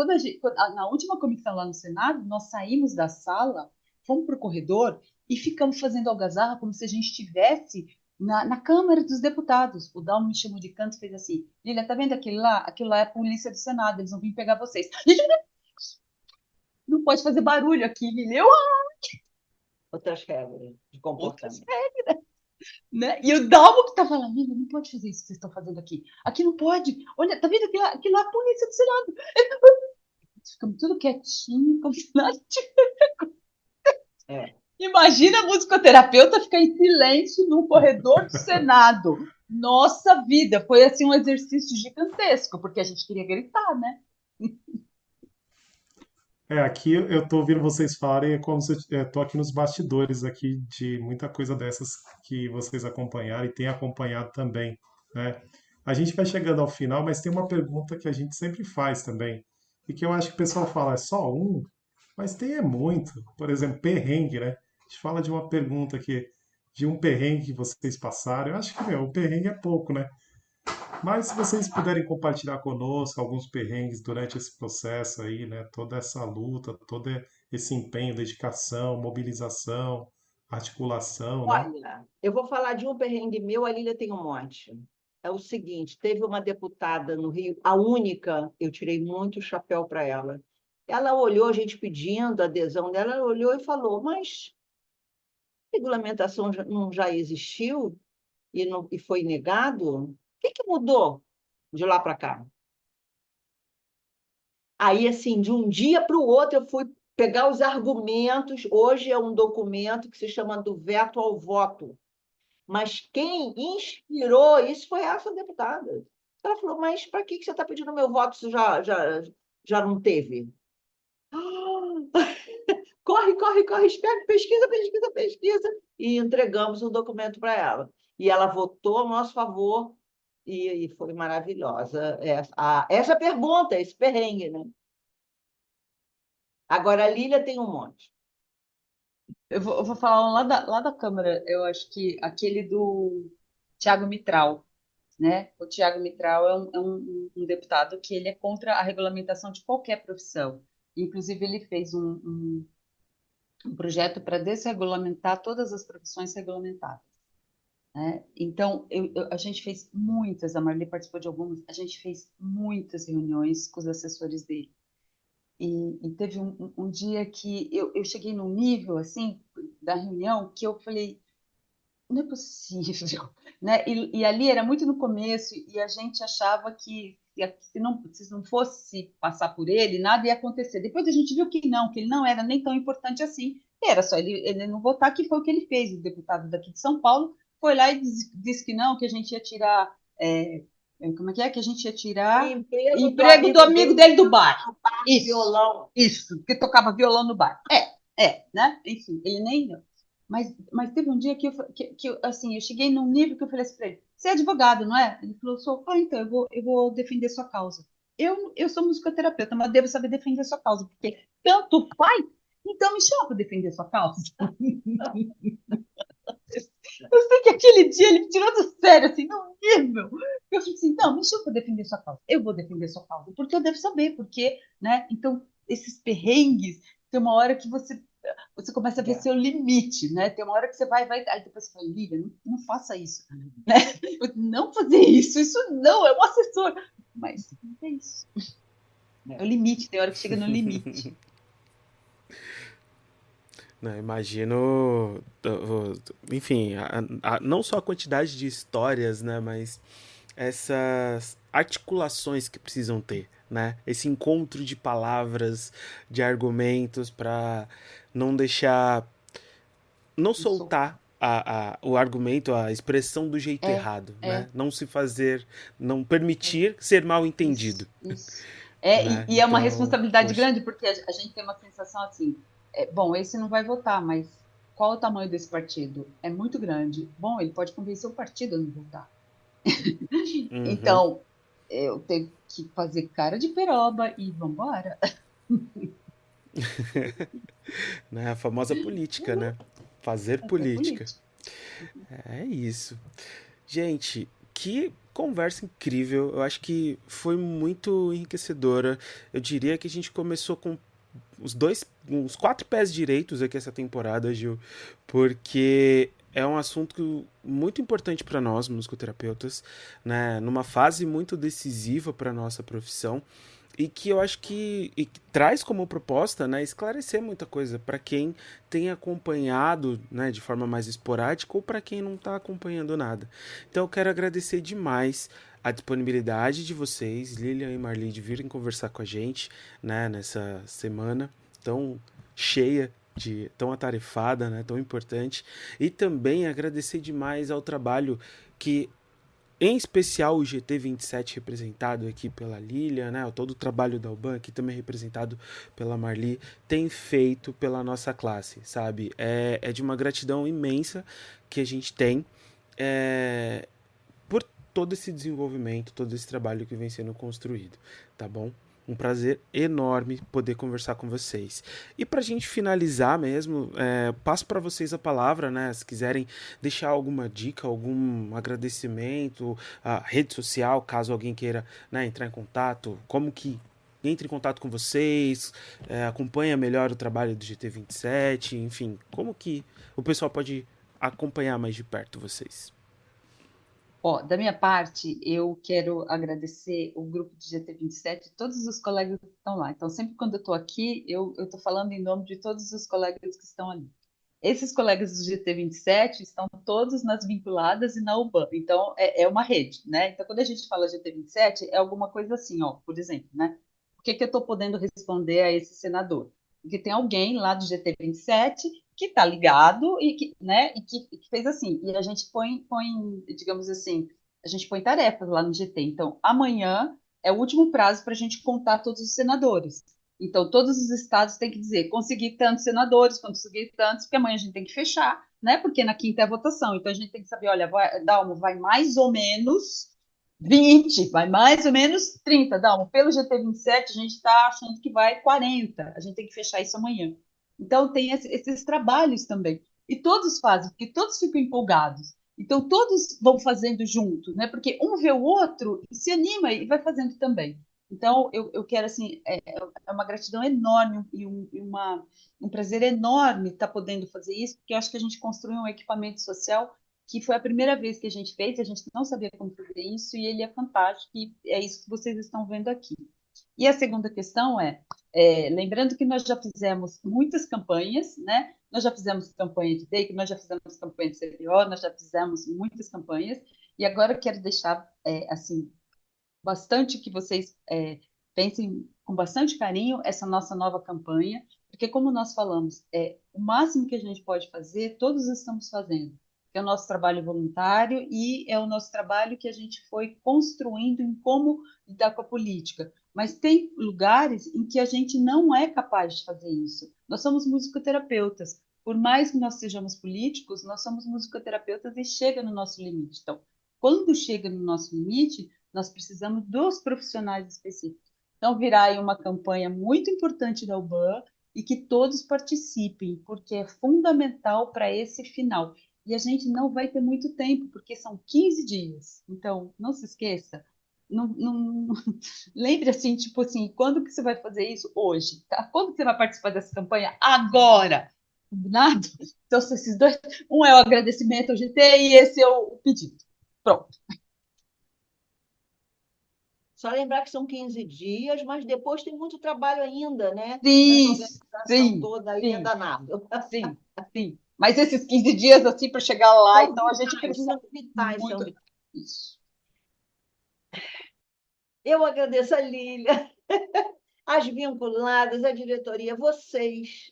B: Na última comissão lá no Senado, nós saímos da sala, fomos para o corredor e ficamos fazendo algazarra como se a gente estivesse na Câmara dos Deputados. O Dalmo me chamou de canto e fez assim: Lília, tá vendo aquele lá? Aquilo lá é a polícia do Senado, eles vão vir pegar vocês. A gente não pode fazer barulho aqui, Lília.
A: outras regras de
B: Outras,
A: comportamento.
B: né? E o Dalmo que tava lá, Lília, não pode fazer isso que vocês estão fazendo aqui. Aqui não pode. Olha, tá vendo aquilo lá é a polícia do Senado. Ficamos tudo quietinho, como se nada tivesse.
A: É.
B: Imagina a musicoterapeuta ficar em silêncio no corredor do Senado. Nossa vida, foi assim um exercício gigantesco, porque a gente queria gritar, né?
E: aqui eu tô ouvindo vocês falarem, é como se eu tô aqui nos bastidores aqui de muita coisa dessas que vocês acompanharam e têm acompanhado também, né? A gente vai chegando ao final, mas tem uma pergunta que a gente sempre faz também, e que eu acho que o pessoal fala, é só um? Mas tem é muito. Por exemplo, perrengue, né? A gente fala de uma pergunta aqui, de um perrengue que vocês passaram. Eu acho que, o perrengue é pouco, né? Mas se vocês puderem compartilhar conosco alguns perrengues durante esse processo aí, né? Toda essa luta, todo esse empenho, dedicação, mobilização, articulação, né?
A: Olha, eu vou falar de um perrengue meu, a Lília tem um monte. É o seguinte, teve uma deputada no Rio, a única, eu tirei muito o chapéu para ela. Ela olhou, a gente pedindo a adesão dela, ela olhou e falou, mas a regulamentação não já existiu e foi negado? O que mudou de lá para cá? Aí, assim, de um dia para o outro, eu fui pegar os argumentos. Hoje é um documento que se chama do veto ao voto. Mas quem inspirou isso foi essa deputada. Ela falou, mas para que você está pedindo meu voto se já não teve? Corre, corre, corre, espera, pesquisa, pesquisa, pesquisa. E entregamos o documento para ela. E ela votou a nosso favor e foi maravilhosa essa pergunta, esse perrengue, né? Agora, a Lília tem um monte.
B: Eu vou falar um lá da Câmara, eu acho que aquele do Tiago Mitral, né? O Tiago Mitral é um deputado que ele é contra a regulamentação de qualquer profissão. Inclusive, ele fez um projeto para desregulamentar todas as profissões regulamentadas, né? Então, a gente fez muitas, a Marli participou de algumas, a gente fez muitas reuniões com os assessores dele. E teve um dia que eu cheguei num nível, assim, da reunião, que eu falei, não é possível, né? E ali era muito no começo, e a gente achava que se não fosse passar por ele, nada ia acontecer. Depois a gente viu que ele não era nem tão importante assim, era só ele não votar, que foi o que ele fez. O deputado daqui de São Paulo foi lá e disse que não, que a gente ia tirar, como é? Que a gente ia tirar emprego do amigo dele do bar. Isso,
A: violão.
B: isso, porque tocava violão no bar. Né? Enfim, ele nem... Mas teve um dia que assim, eu cheguei num nível que eu falei assim para ele, você é advogado, não é? Ele falou, sou. Então, eu vou defender sua causa. Eu sou musicoterapeuta, mas devo saber defender sua causa, porque tanto faz, então me chama para defender sua causa. Eu sei que aquele dia ele me tirou do sério, assim, num nível. Eu falei assim, não, me chama para defender sua causa. Eu vou defender sua causa, porque eu devo saber, porque, né? Então, esses perrengues, tem uma hora que você começa a ver seu limite, né? Tem uma hora que você vai, aí depois você fala, Lívia, não faça isso, né? Não fazer isso não, é um assessor. Mas é isso. É o limite, tem hora que chega no limite.
D: Não, imagino, enfim, não só a quantidade de histórias, né, mas essas articulações que precisam ter, né? Esse encontro de palavras, de argumentos para não deixar, não soltar o argumento, a expressão do jeito errado, né? Não se fazer, não permitir ser mal entendido.
B: Isso.
D: Né?
B: E é uma responsabilidade grande, porque a gente tem uma sensação assim, bom, esse não vai votar, mas qual o tamanho desse partido? É muito grande. Bom, ele pode convencer o partido a não votar. Então, eu tenho que fazer cara de peroba e vambora.
D: Né? A famosa política, né? Fazer política. É isso. Gente, que conversa incrível. Eu acho que foi muito enriquecedora. Eu diria que a gente começou com uns 4 pés direitos aqui essa temporada, Gil, porque é um assunto muito importante para nós, musicoterapeutas, né? Numa fase muito decisiva para nossa profissão. E que eu acho que traz como proposta, né, esclarecer muita coisa para quem tem acompanhado, né, de forma mais esporádica ou para quem não está acompanhando nada. Então eu quero agradecer demais a disponibilidade de vocês, Lilian e Marli, de virem conversar com a gente, né, nessa semana tão cheia, tão atarefada, né, tão importante. E também agradecer demais ao trabalho que, em especial o GT27 representado aqui pela Lilian, né? Todo o trabalho da UBAN aqui também representado pela Marli, tem feito pela nossa classe, sabe? É de uma gratidão imensa que a gente tem por todo esse desenvolvimento, todo esse trabalho que vem sendo construído, tá bom? Um prazer enorme poder conversar com vocês. E para a gente finalizar mesmo, passo para vocês a palavra, né? Se quiserem deixar alguma dica, algum agradecimento, a rede social, caso alguém queira, né, entrar em contato, como que entre em contato com vocês, acompanha melhor o trabalho do GT27, enfim, como que o pessoal pode acompanhar mais de perto vocês?
B: Da minha parte, eu quero agradecer o grupo de GT27 e todos os colegas que estão lá. Então, sempre quando eu estou aqui, eu estou falando em nome de todos os colegas que estão ali. Esses colegas do GT27 estão todos nas vinculadas e na UBAN. Então, é uma rede, né? Então, quando a gente fala GT27, é alguma coisa assim, por exemplo, né? O que eu estou podendo responder a esse senador? porque tem alguém lá do GT27 que está ligado e que, né, e que fez assim. E a gente põe, digamos assim, a gente põe tarefas lá no GT. Então, amanhã é o último prazo para a gente contar todos os senadores. Então, todos os estados têm que dizer, consegui tantos senadores, consegui tantos, porque amanhã a gente tem que fechar, né? Porque na quinta é a votação. Então, a gente tem que saber, olha, Dalmo, vai mais ou menos 20, vai mais ou menos 30, Dalmo. Pelo GT27, a gente está achando que vai 40. A gente tem que fechar isso amanhã. Então, tem esses trabalhos também. E todos fazem, porque todos ficam empolgados. Então, todos vão fazendo junto, né? Porque um vê o outro e se anima e vai fazendo também. Então, eu quero, assim, é uma gratidão enorme um prazer enorme estar podendo fazer isso, porque eu acho que a gente construiu um equipamento social que foi a primeira vez que a gente fez, a gente não sabia como fazer isso, e ele é fantástico, e é isso que vocês estão vendo aqui. E a segunda questão lembrando que nós já fizemos muitas campanhas, né? Nós já fizemos campanha de DEIC, nós já fizemos campanha de CPO, nós já fizemos muitas campanhas, e agora eu quero deixar, assim, bastante que vocês pensem com bastante carinho essa nossa nova campanha, porque como nós falamos, o máximo que a gente pode fazer, todos estamos fazendo. É o nosso trabalho voluntário e é o nosso trabalho que a gente foi construindo em como lidar com a política. Mas tem lugares em que a gente não é capaz de fazer isso. Nós somos musicoterapeutas. Por mais que nós sejamos políticos, nós somos musicoterapeutas e chega no nosso limite. Então, quando chega no nosso limite, nós precisamos dos profissionais específicos. Então, virá aí uma campanha muito importante da UBAN e que todos participem, porque é fundamental para esse final. E a gente não vai ter muito tempo, porque são 15 dias. Então, não se esqueça. Não, lembre assim, tipo assim, quando que você vai fazer isso? Hoje, tá? Quando que você vai participar dessa campanha? Agora! Combinado? Então, esses dois, um é o agradecimento ao GT e esse é o pedido. Pronto.
A: Só lembrar que são 15 dias, mas depois tem muito trabalho ainda, né? Nessa
B: Sim,
A: organização
B: sim,
A: toda aí é
B: sim,
A: danado.
B: sim, sim. Mas esses 15 dias, assim, para chegar lá, então a gente precisa
A: São vitais, são
B: muito.
A: vitais.
B: Isso.
A: Eu agradeço a Lília, as vinculadas, a diretoria, vocês,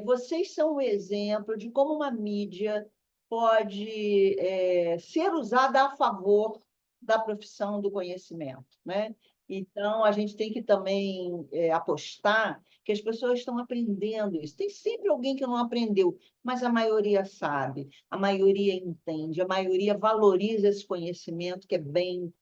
A: vocês são o exemplo de como uma mídia pode ser usada a favor da profissão do conhecimento, né? Então, a gente tem que também apostar que as pessoas estão aprendendo isso. Tem sempre alguém que não aprendeu, mas a maioria sabe, a maioria entende, a maioria valoriza esse conhecimento que é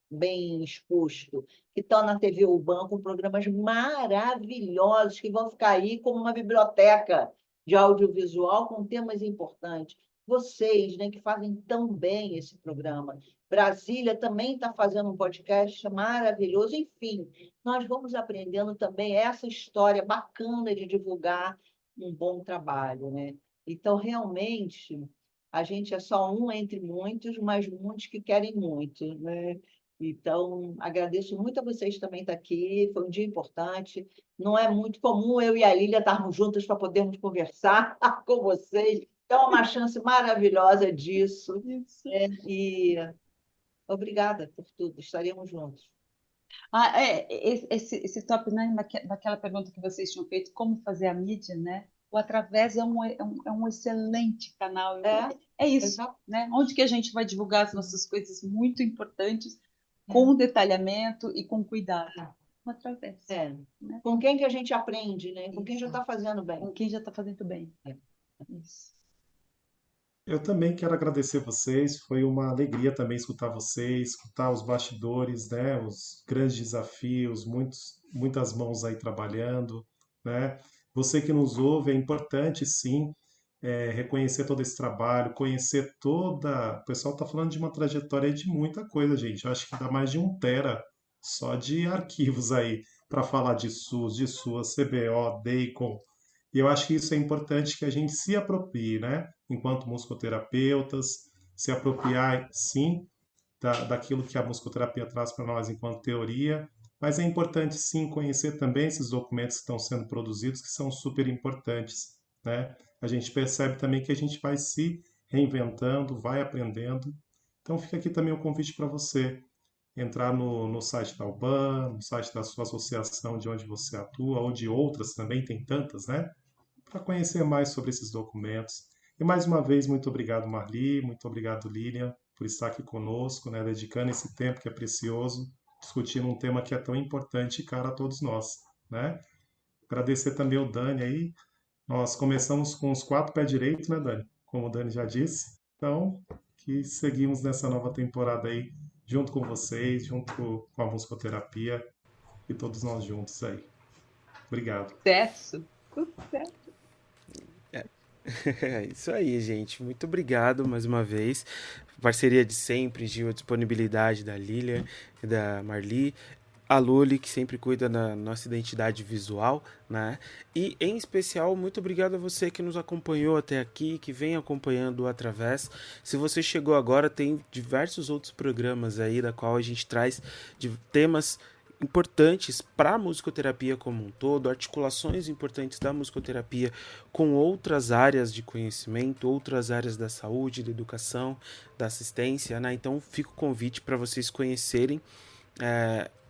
A: bem exposto, que estão na TV Urban com programas maravilhosos que vão ficar aí como uma biblioteca de audiovisual com temas importantes. Vocês, né, que fazem tão bem esse programa. Brasília também está fazendo um podcast maravilhoso. Enfim, nós vamos aprendendo também essa história bacana de divulgar um bom trabalho, né? Então, realmente, a gente é só um entre muitos, mas muitos que querem muito, né? Então, agradeço muito a vocês também estar aqui. Foi um dia importante. Não é muito comum eu e a Lília estarmos juntas para podermos conversar com vocês. Então, é uma chance maravilhosa disso.
B: Isso.
A: E obrigada por tudo. Estaremos juntos.
B: Esse top, né, daquela pergunta que vocês tinham feito, como fazer a mídia, né? O Através é um excelente canal. É isso,
A: Exato.
B: né? Onde que a gente vai divulgar as nossas coisas muito importantes, com detalhamento e com cuidado. O Através. Né?
A: Com quem que a gente aprende, né? Com quem já
B: Isso.
A: está fazendo bem.
B: Com quem já está fazendo bem.
A: É.
B: Isso.
E: Eu também quero agradecer vocês, foi uma alegria também escutar vocês, escutar os bastidores, né, os grandes desafios, muitas mãos aí trabalhando, né? Você que nos ouve, é importante sim reconhecer todo esse trabalho, conhecer toda. O pessoal está falando de uma trajetória de muita coisa, gente. Eu acho que dá mais de 1 tera só de arquivos aí para falar de SUS, de SUAS, CBO, DEICOM. E eu acho que isso é importante que a gente se aproprie, né? Enquanto musicoterapeutas, se apropriar, sim, daquilo que a musicoterapia traz para nós enquanto teoria, mas é importante, sim, conhecer também esses documentos que estão sendo produzidos, que são super importantes, né? A gente percebe também que a gente vai se reinventando, vai aprendendo. Então fica aqui também o convite para você. entrar no site da UBAN, no site da sua associação de onde você atua, ou de outras também, tem tantas, né? Para conhecer mais sobre esses documentos. E mais uma vez, muito obrigado, Marli, muito obrigado, Lilian, por estar aqui conosco, né? Dedicando esse tempo que é precioso, discutindo um tema que é tão importante e caro a todos nós, né? Agradecer também ao Dani aí. Nós começamos com os 4 pés direitos, né, Dani? Como o Dani já disse. Então, que seguimos nessa nova temporada aí, junto com vocês, junto com a musicoterapia e todos nós juntos aí. Obrigado.
B: Sucesso! Sucesso!
D: É isso aí, gente. Muito obrigado mais uma vez. Parceria de sempre, Gil, a disponibilidade da Lilian e da Marli. A Luli, que sempre cuida da nossa identidade visual, né? E, em especial, muito obrigado a você que nos acompanhou até aqui, que vem acompanhando através. Se você chegou agora, tem diversos outros programas aí, da qual a gente traz de temas importantes para a musicoterapia como um todo, articulações importantes da musicoterapia com outras áreas de conhecimento, outras áreas da saúde, da educação, da assistência, né? Então, fica o convite para vocês conhecerem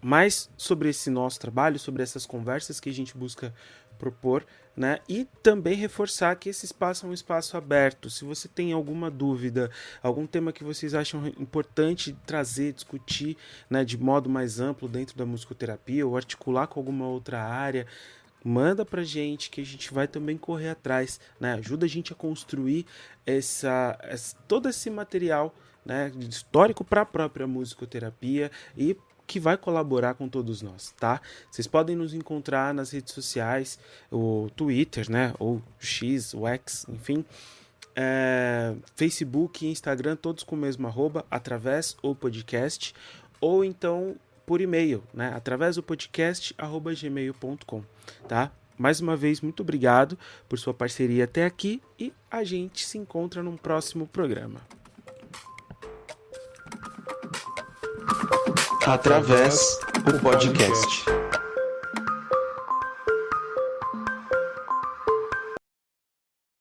D: mais sobre esse nosso trabalho, sobre essas conversas que a gente busca propor, né? E também reforçar que esse espaço é um espaço aberto. Se você tem alguma dúvida, algum tema que vocês acham importante trazer, discutir, né, de modo mais amplo dentro da musicoterapia ou articular com alguma outra área, manda pra gente que a gente vai também correr atrás, né? Ajuda a gente a construir todo esse material, né, histórico para a própria musicoterapia e que vai colaborar com todos nós, tá? Vocês podem nos encontrar nas redes sociais, o Twitter, né, ou X, o X, enfim, Facebook e Instagram, todos com o mesmo @ através ou podcast, ou então por e-mail, né, através do podcast @gmail.com, tá? Mais uma vez, muito obrigado por sua parceria até aqui e a gente se encontra num próximo programa.
C: Através o podcast.